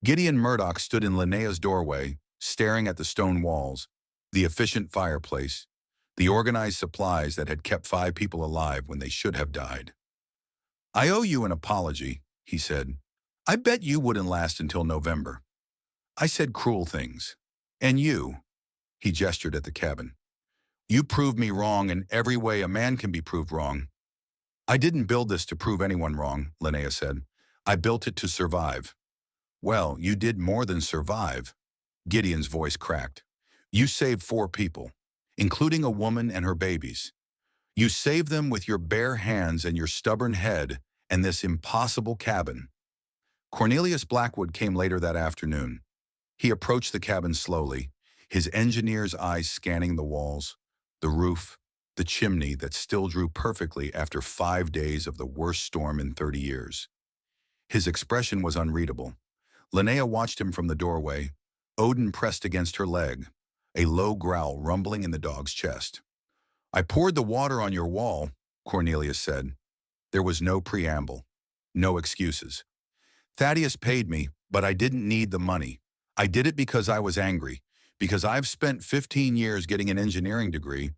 Gideon Murdoch stood in Linnea's doorway, staring at the stone walls, the efficient fireplace, the organized supplies that had kept 5 people alive when they should have died. I owe you an apology, he said. I bet you wouldn't last until November. I said cruel things. And you, he gestured at the cabin. You proved me wrong in every way a man can be proved wrong. I didn't build this to prove anyone wrong, Linnea said. I built it to survive. Well, you did more than survive. Gideon's voice cracked. You saved 4 people, including a woman and her babies. You saved them with your bare hands and your stubborn head and this impossible cabin. Cornelius Blackwood came later that afternoon. He approached the cabin slowly, his engineer's eyes scanning the walls, the roof, the chimney that still drew perfectly after 5 days of the worst storm in 30 years. His expression was unreadable. Linnea watched him from the doorway, Odin pressed against her leg, a low growl rumbling in the dog's chest. I poured the water on your wall, Cornelius said. There was no preamble, no excuses. Thaddeus paid me, but I didn't need the money. I did it because I was angry, because I've spent 15 years getting an engineering degree,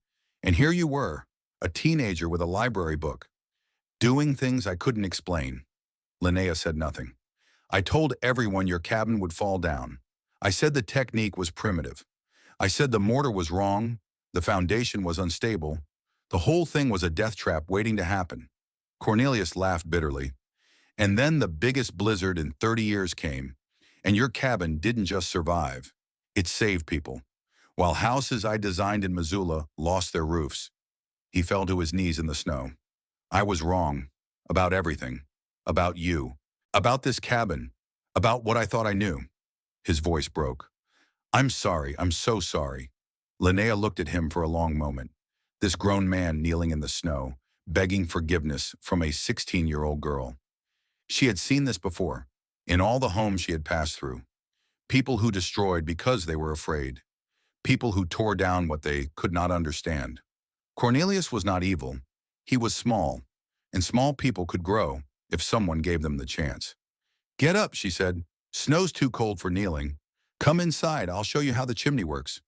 and here you were, a teenager with a library book, doing things I couldn't explain. Linnea said nothing. I told everyone your cabin would fall down. I said the technique was primitive. I said the mortar was wrong, the foundation was unstable. The whole thing was a death trap waiting to happen. Cornelius laughed bitterly. And then the biggest blizzard in 30 years came, and your cabin didn't just survive. It saved people. While houses I designed in Missoula lost their roofs. He fell to his knees in the snow. I was wrong. About everything. About you. About this cabin. About what I thought I knew. His voice broke. I'm sorry. I'm so sorry. Linnea looked at him for a long moment. This grown man kneeling in the snow, begging forgiveness from a 16-year-old girl. She had seen this before, in all the homes she had passed through. People who destroyed because they were afraid. People who tore down what they could not understand. Cornelius was not evil. He was small, and small people could grow if someone gave them the chance. Get up, she said. Snow's too cold for kneeling. Come inside, I'll show you how the chimney works.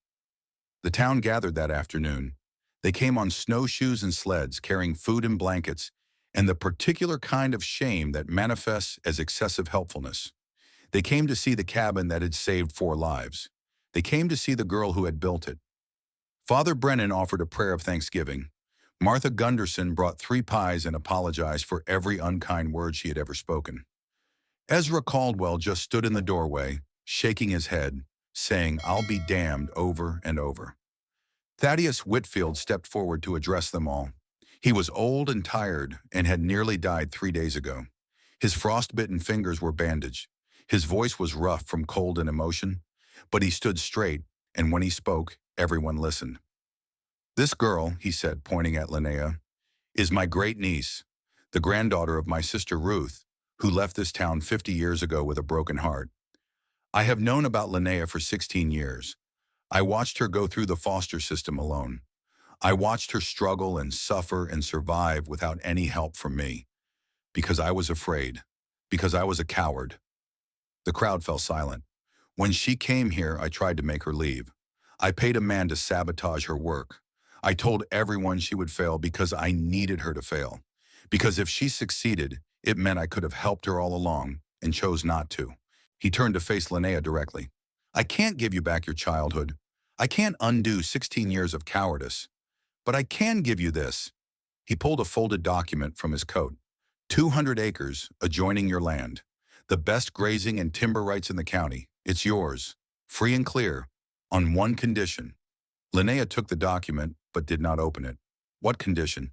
The town gathered that afternoon. They came on snowshoes and sleds, carrying food and blankets, and the particular kind of shame that manifests as excessive helpfulness. They came to see the cabin that had saved 4 lives. They came to see the girl who had built it. Father Brennan offered a prayer of thanksgiving. Martha Gunderson brought 3 pies and apologized for every unkind word she had ever spoken. Ezra Caldwell just stood in the doorway, shaking his head, saying, I'll be damned over and over. Thaddeus Whitfield stepped forward to address them all. He was old and tired and had nearly died 3 days ago. His frostbitten fingers were bandaged. His voice was rough from cold and emotion, but he stood straight, and when he spoke, everyone listened. "This girl," he said, pointing at Linnea, "is my great-niece, the granddaughter of my sister Ruth, who left this town 50 years ago with a broken heart. I have known about Linnea for 16 years. I watched her go through the foster system alone. I watched her struggle and suffer and survive without any help from me, because I was afraid, because I was a coward." The crowd fell silent. "When she came here, I tried to make her leave. I paid a man to sabotage her work. I told everyone she would fail because I needed her to fail. Because if she succeeded, it meant I could have helped her all along and chose not to." He turned to face Linnea directly. "I can't give you back your childhood. I can't undo 16 years of cowardice. But I can give you this." He pulled a folded document from his coat. 200 acres adjoining your land. The best grazing and timber rights in the county. It's yours, free and clear, on one condition. Linnea took the document, but did not open it. "What condition?"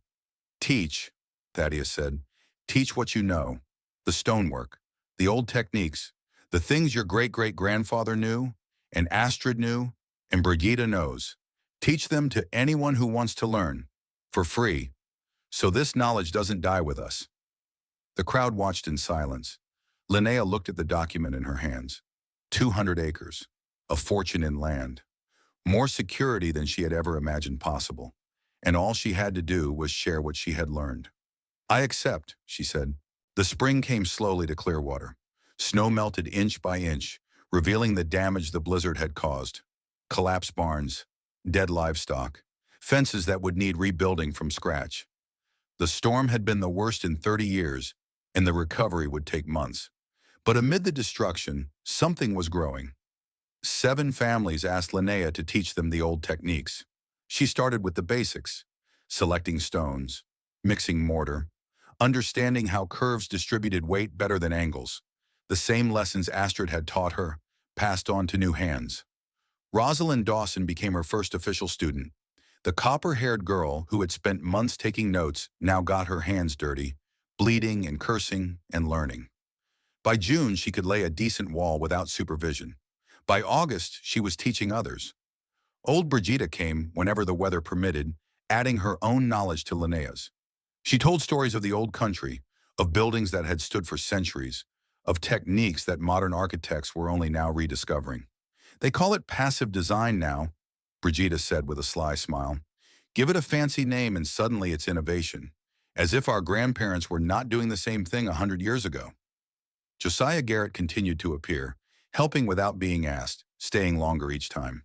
"Teach," Thaddeus said. "Teach what you know. The stonework, the old techniques, the things your great-great-grandfather knew, and Astrid knew, and Brigida knows. Teach them to anyone who wants to learn, for free, so this knowledge doesn't die with us." The crowd watched in silence. Linnea looked at the document in her hands. 200 acres, a fortune in land, more security than she had ever imagined possible, and all she had to do was share what she had learned. "I accept," she said. The spring came slowly to Clearwater. Snow melted inch by inch, revealing the damage the blizzard had caused. Collapsed barns, dead livestock, fences that would need rebuilding from scratch. The storm had been the worst in 30 years, and the recovery would take months. But amid the destruction, something was growing. 7 families asked Linnea to teach them the old techniques. She started with the basics: selecting stones, mixing mortar, understanding how curves distributed weight better than angles. The same lessons Astrid had taught her, passed on to new hands. Rosalind Dawson became her first official student. The copper-haired girl who had spent months taking notes now got her hands dirty, bleeding and cursing and learning. By June, she could lay a decent wall without supervision. By August, she was teaching others. Old Brigida came whenever the weather permitted, adding her own knowledge to Linnea's. She told stories of the old country, of buildings that had stood for centuries, of techniques that modern architects were only now rediscovering. "They call it passive design now," Brigida said with a sly smile. "Give it a fancy name and suddenly it's innovation, as if our grandparents were not doing the same thing 100 years ago." Josiah Garrett continued to appear, helping without being asked, staying longer each time.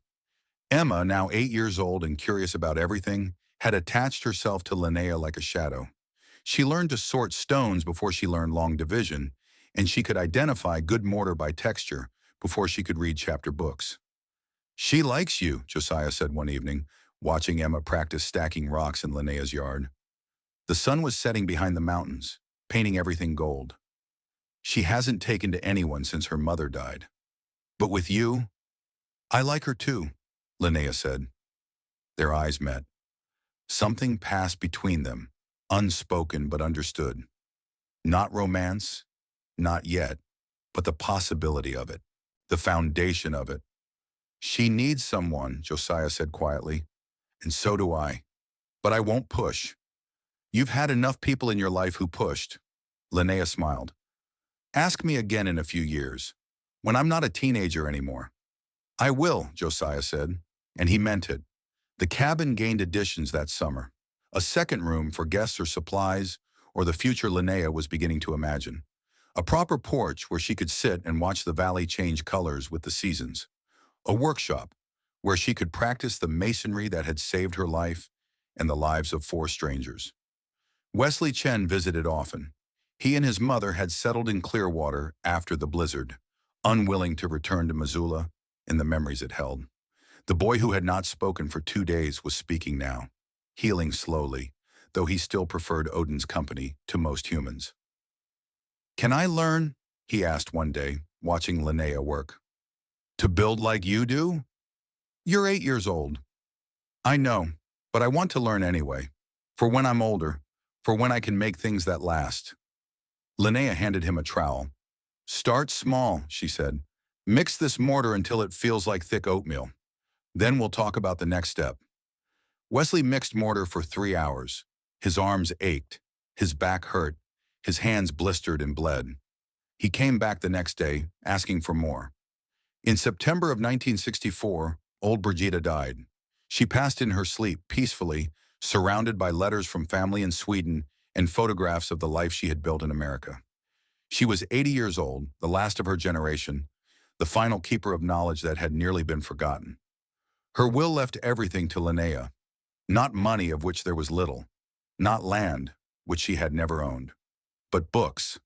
Emma, now 8 years old and curious about everything, had attached herself to Linnea like a shadow. She learned to sort stones before she learned long division, and she could identify good mortar by texture before she could read chapter books. "She likes you," Josiah said one evening, watching Emma practice stacking rocks in Linnea's yard. The sun was setting behind the mountains, painting everything gold. "She hasn't taken to anyone since her mother died. But with you, I like her too," Linnea said. Their eyes met. Something passed between them, unspoken but understood. Not romance, not yet, but the possibility of it, the foundation of it. "She needs someone," Josiah said quietly, "and so do I. But I won't push." "You've had enough people in your life who pushed." Linnea smiled. "Ask me again in a few years, when I'm not a teenager anymore." "I will," Josiah said, and he meant it. The cabin gained additions that summer. A second room for guests or supplies, or the future Linnea was beginning to imagine. A proper porch where she could sit and watch the valley change colors with the seasons. A workshop where she could practice the masonry that had saved her life and the lives of 4 strangers. Wesley Chen visited often. He and his mother had settled in Clearwater after the blizzard, unwilling to return to Missoula and the memories it held. The boy who had not spoken for 2 days was speaking now, healing slowly, though he still preferred Odin's company to most humans. "Can I learn?" he asked one day, watching Linnea work. "To build like you do? You're 8 years old." "I know, but I want to learn anyway. For when I'm older, for when I can make things that last. Linnea handed him a trowel. Start small, she said. Mix this mortar until it feels like thick oatmeal. Then we'll talk about the next step. Wesley mixed mortar for 3 hours. His arms ached. His back hurt. His hands blistered and bled. He came back the next day, asking for more. In September of 1964, old Brigida died. She passed in her sleep peacefully, surrounded by letters from family in Sweden and photographs of the life she had built in America. She was 80 years old, the last of her generation, the final keeper of knowledge that had nearly been forgotten. Her will left everything to Linnea, not money, of which there was little, not land, which she had never owned, but books.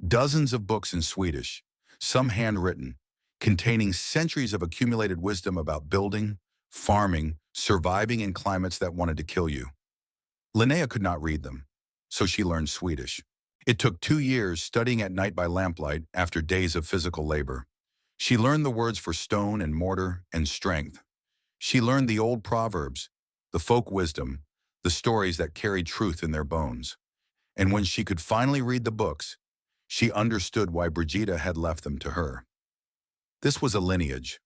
Dozens of books in Swedish, some handwritten, containing centuries of accumulated wisdom about building, farming, surviving in climates that wanted to kill you. Linnea could not read them, so she learned Swedish. It took 2 years studying at night by lamplight after days of physical labor. She learned the words for stone and mortar and strength. She learned the old proverbs, the folk wisdom, the stories that carried truth in their bones. And when she could finally read the books, she understood why Brigida had left them to her. This was a lineage,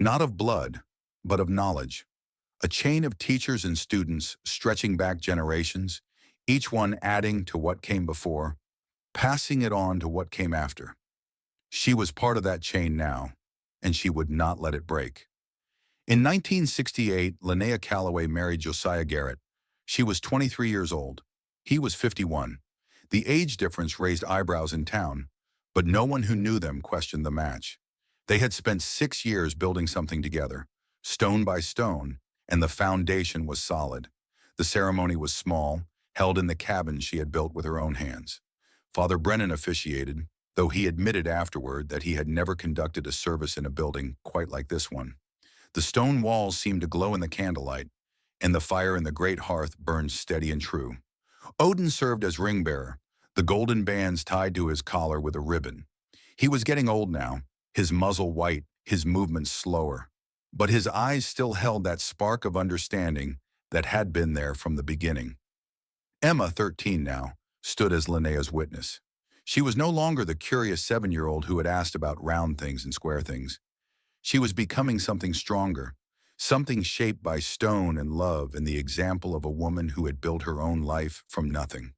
not of blood, but of knowledge. A chain of teachers and students stretching back generations, each one adding to what came before, passing it on to what came after. She was part of that chain now, and she would not let it break. In 1968, Linnea Calloway married Josiah Garrett. She was 23 years old. He was 51. The age difference raised eyebrows in town, but no one who knew them questioned the match. They had spent 6 years building something together, stone by stone, and the foundation was solid. The ceremony was small, held in the cabin she had built with her own hands. Father Brennan officiated, though he admitted afterward that he had never conducted a service in a building quite like this one. The stone walls seemed to glow in the candlelight, and the fire in the great hearth burned steady and true. Odin served as ring bearer, the golden bands tied to his collar with a ribbon. He was getting old now, his muzzle white, his movements slower. But his eyes still held that spark of understanding that had been there from the beginning. Emma, 13 now, stood as Linnea's witness. She was no longer the curious 7-year-old who had asked about round things and square things. She was becoming something stronger, something shaped by stone and love and the example of a woman who had built her own life from nothing.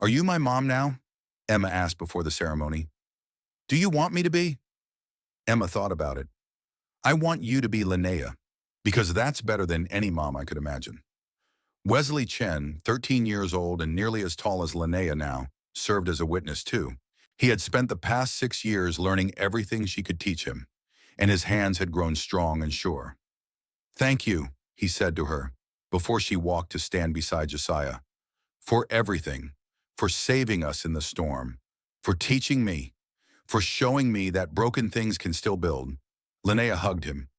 "Are you my mom now?" Emma asked before the ceremony. "Do you want me to be?" Emma thought about it. "I want you to be Linnea, because that's better than any mom I could imagine." Wesley Chen, 13 years old and nearly as tall as Linnea now, served as a witness too. He had spent the past 6 years learning everything she could teach him, and his hands had grown strong and sure. "Thank you," he said to her, before she walked to stand beside Josiah, "for everything, for saving us in the storm, for teaching me, for showing me that broken things can still build." Linnea hugged him.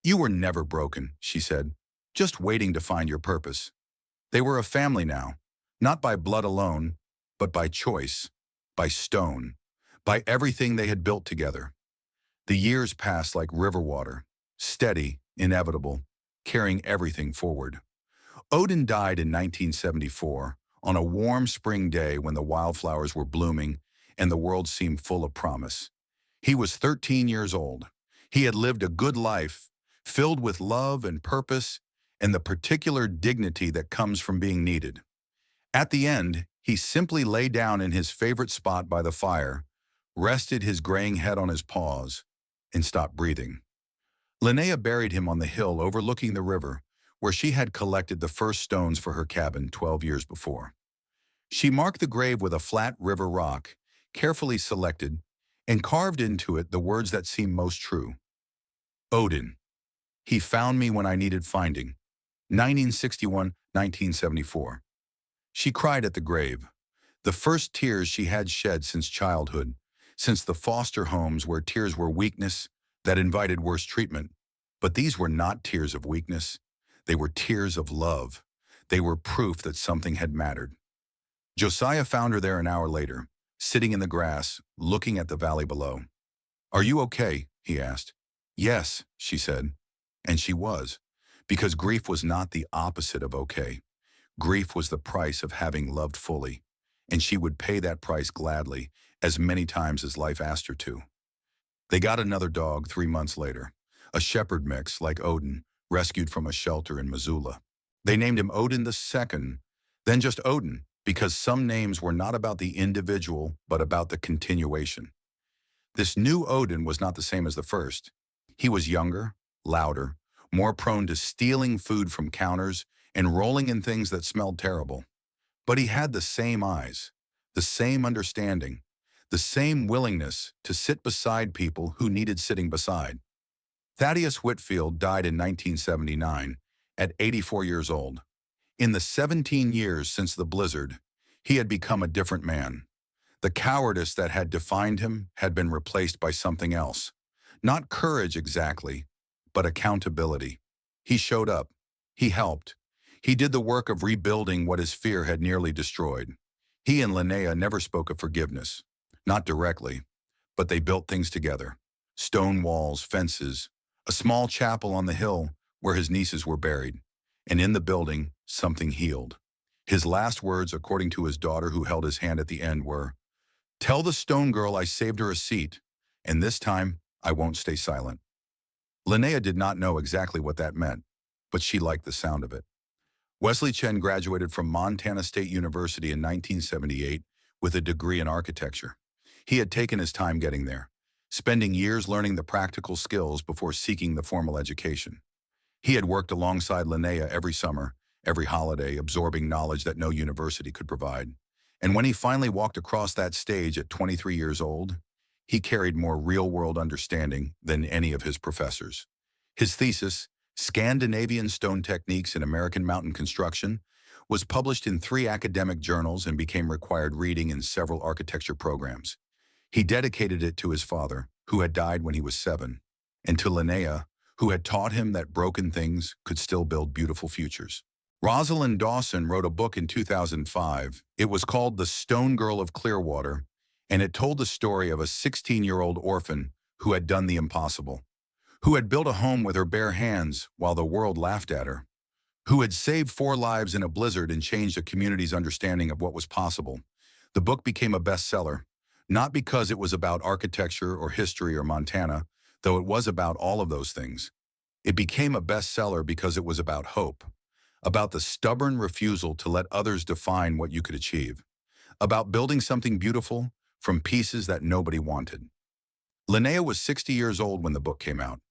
"You were never broken," she said, "just waiting to find your purpose." They were a family now, not by blood alone, but by choice, by stone, by everything they had built together. The years passed like river water, steady, inevitable, carrying everything forward. Odin died in 1974, on a warm spring day when the wildflowers were blooming and the world seemed full of promise. He was 13 years old. He had lived a good life, filled with love and purpose and the particular dignity that comes from being needed. At the end, he simply lay down in his favorite spot by the fire, rested his graying head on his paws, and stopped breathing. Linnea buried him on the hill overlooking the river, where she had collected the first stones for her cabin 12 years before. She marked the grave with a flat river rock, carefully selected, and carved into it the words that seemed most true. Odin. He found me when I needed finding. 1961-1974. She cried at the grave, the first tears she had shed since childhood, since the foster homes where tears were weakness that invited worse treatment. But these were not tears of weakness. They were tears of love. They were proof that something had mattered. Josiah found her there an hour later, sitting in the grass, looking at the valley below. "Are you okay?" he asked. "Yes," she said. And she was, because grief was not the opposite of okay. Grief was the price of having loved fully, and she would pay that price gladly, as many times as life asked her to. They got another dog 3 months later, a shepherd mix like Odin, rescued from a shelter in Missoula. They named him Odin the Second, then just Odin, because some names were not about the individual, but about the continuation. This new Odin was not the same as the first. He was younger, louder, more prone to stealing food from counters and rolling in things that smelled terrible. But he had the same eyes, the same understanding, the same willingness to sit beside people who needed sitting beside. Thaddeus Whitfield died in 1979 at 84 years old. In the 17 years since the blizzard, he had become a different man. The cowardice that had defined him had been replaced by something else. Not courage exactly, but accountability. He showed up. He helped. He did the work of rebuilding what his fear had nearly destroyed. He and Linnea never spoke of forgiveness. Not directly, but they built things together. Stone walls, fences, a small chapel on the hill where his nieces were buried. And in the building, something healed. His last words, according to his daughter who held his hand at the end, were, "Tell the stone girl I saved her a seat, and this time I won't stay silent." Linnea did not know exactly what that meant, but she liked the sound of it. Wesley Chen graduated from Montana State University in 1978 with a degree in architecture. He had taken his time getting there, spending years learning the practical skills before seeking the formal education. He had worked alongside Linnea every summer, every holiday, absorbing knowledge that no university could provide. And when he finally walked across that stage at 23 years old, he carried more real-world understanding than any of his professors. His thesis, Scandinavian Stone Techniques in American Mountain Construction, was published in 3 academic journals and became required reading in several architecture programs. He dedicated it to his father, who had died when he was 7, and to Linnea, who had taught him that broken things could still build beautiful futures. Rosalind Dawson wrote a book in 2005. It was called The Stone Girl of Clearwater, and it told the story of a 16-year-old orphan who had done the impossible, who had built a home with her bare hands while the world laughed at her, who had saved 4 lives in a blizzard and changed a community's understanding of what was possible. The book became a bestseller, not because it was about architecture or history or Montana, though it was about all of those things. It became a bestseller because it was about hope, about the stubborn refusal to let others define what you could achieve, about building something beautiful from pieces that nobody wanted. Linnea was 60 years old when the book came out.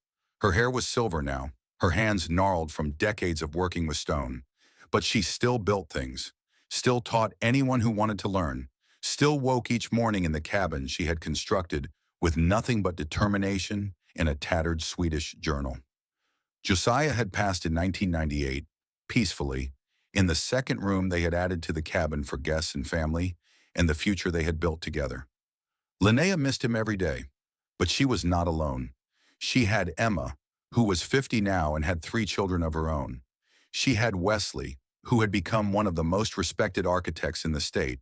Her hair was silver now, her hands gnarled from decades of working with stone. But she still built things, still taught anyone who wanted to learn, still woke each morning in the cabin she had constructed with nothing but determination and a tattered Swedish journal. Josiah had passed in 1998, peacefully, in the second room they had added to the cabin for guests and family, and the future they had built together. Linnea missed him every day, but she was not alone. She had Emma, who was 50 now and had 3 children of her own. She had Wesley, who had become one of the most respected architects in the state.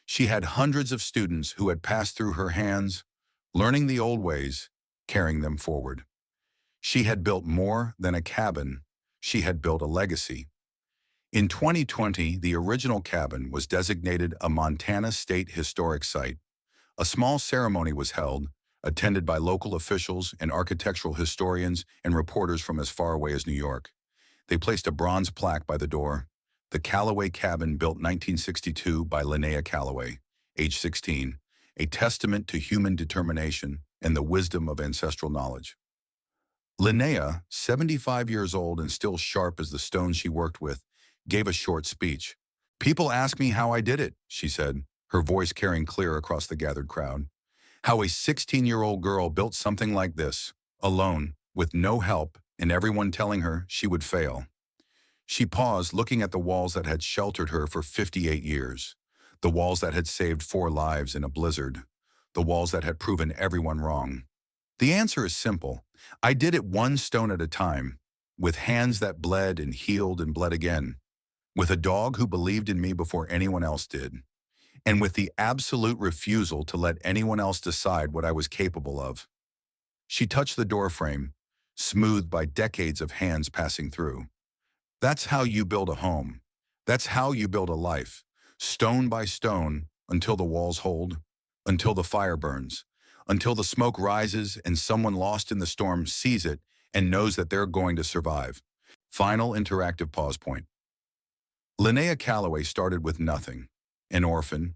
She had hundreds of students who had passed through her hands, learning the old ways, carrying them forward. She had built more than a cabin. She had built a legacy. In 2020, the original cabin was designated a Montana State Historic Site. A small ceremony was held, attended by local officials and architectural historians and reporters from as far away as New York. They placed a bronze plaque by the door. The Callaway Cabin, built 1962 by Linnea Callaway, age 16, a testament to human determination and the wisdom of ancestral knowledge. Linnea, 75 years old and still sharp as the stones she worked with, gave a short speech. "People ask me how I did it," she said, her voice carrying clear across the gathered crowd. "How a 16-year-old girl built something like this, alone, with no help, and everyone telling her she would fail." She paused, looking at the walls that had sheltered her for 58 years, the walls that had saved 4 lives in a blizzard, the walls that had proven everyone wrong. The answer is simple. I did it one stone at a time, with hands that bled and healed and bled again, with a dog who believed in me before anyone else did, and with the absolute refusal to let anyone else decide what I was capable of. She touched the doorframe, smoothed by decades of hands passing through. That's how you build a home. That's how you build a life, stone by stone, until the walls hold, until the fire burns, until the smoke rises and someone lost in the storm sees it and knows that they're going to survive. Final interactive pause point. Linnea Calloway started with nothing, an orphan,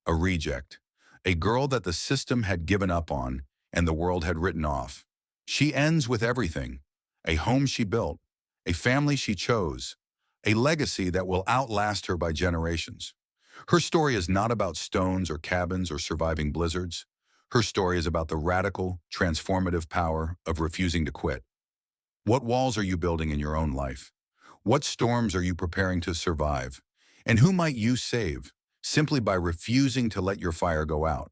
a reject, a girl that the system had given up on and the world had written off. She ends with everything, a home she built, a family she chose, a legacy that will outlast her by generations. Her story is not about stones or cabins or surviving blizzards. Her story is about the radical, transformative power of refusing to quit. What walls are you building in your own life? What storms are you preparing to survive? And who might you save simply by refusing to let your fire go out?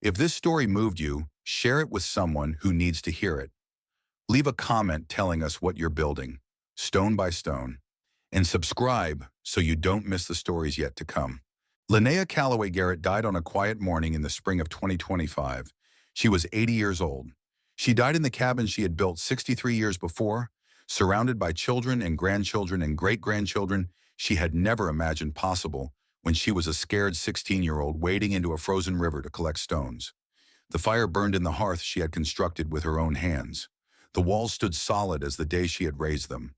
If this story moved you, share it with someone who needs to hear it. Leave a comment telling us what you're building, stone by stone, and subscribe so you don't miss the stories yet to come. Linnea Calloway Garrett died on a quiet morning in the spring of 2025. She was 80 years old. She died in the cabin she had built 63 years before, surrounded by children and grandchildren and great-grandchildren she had never imagined possible when she was a scared 16-year-old wading into a frozen river to collect stones. The fire burned in the hearth she had constructed with her own hands. The walls stood solid as the day she had raised them.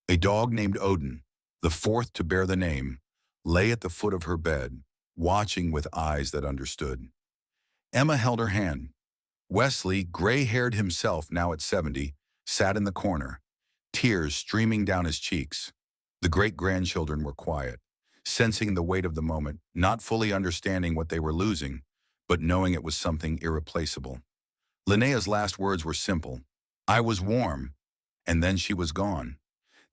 A dog named Odin, the fourth to bear the name, lay at the foot of her bed, watching with eyes that understood. Emma held her hand. Wesley, gray-haired himself now at 70, sat in the corner, tears streaming down his cheeks. The great-grandchildren were quiet, sensing the weight of the moment, not fully understanding what they were losing, but knowing it was something irreplaceable. Linnea's last words were simple. I was warm, and then she was gone.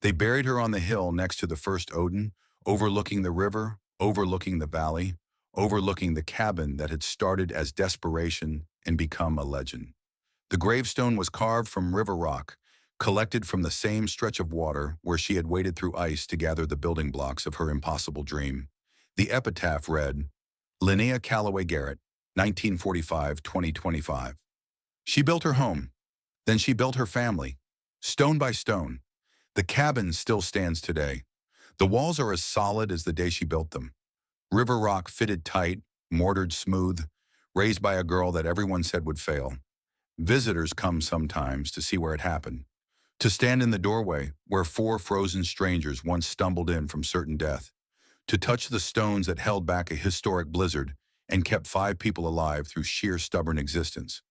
They buried her on the hill next to the first Odin, overlooking the river, overlooking the valley, overlooking the cabin that had started as desperation and become a legend. The gravestone was carved from river rock, collected from the same stretch of water where she had waded through ice to gather the building blocks of her impossible dream. The epitaph read, Linnea Calloway Garrett, 1945-2025. She built her home. Then she built her family, stone by stone. The cabin still stands today. The walls are as solid as the day she built them. River rock fitted tight, mortared smooth, raised by a girl that everyone said would fail. Visitors come sometimes to see where it happened, to stand in the doorway where four frozen strangers once stumbled in from certain death, to touch the stones that held back a historic blizzard and kept 5 people alive through sheer stubborn existence.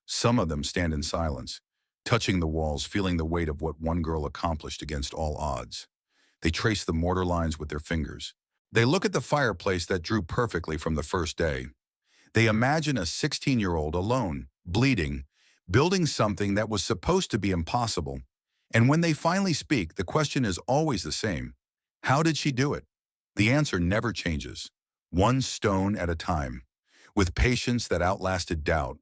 Some of them stand in silence, touching the walls, feeling the weight of what one girl accomplished against all odds. They trace the mortar lines with their fingers. They look at the fireplace that drew perfectly from the first day. They imagine a 16-year-old alone, bleeding, building something that was supposed to be impossible. And when they finally speak, the question is always the same. How did she do it? The answer never changes. One stone at a time, with patience that outlasted doubt,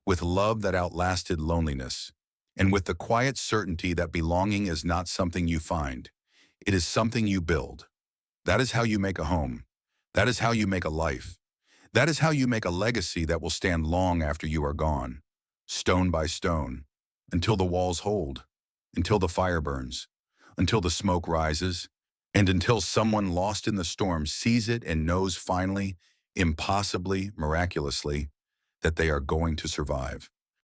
with love that outlasted loneliness, and with the quiet certainty that belonging is not something you find. It is something you build. That is how you make a home. That is how you make a life. That is how you make a legacy that will stand long after you are gone, stone by stone, until the walls hold, until the fire burns, until the smoke rises, and until someone lost in the storm sees it and knows finally, impossibly, miraculously, that they are going to survive.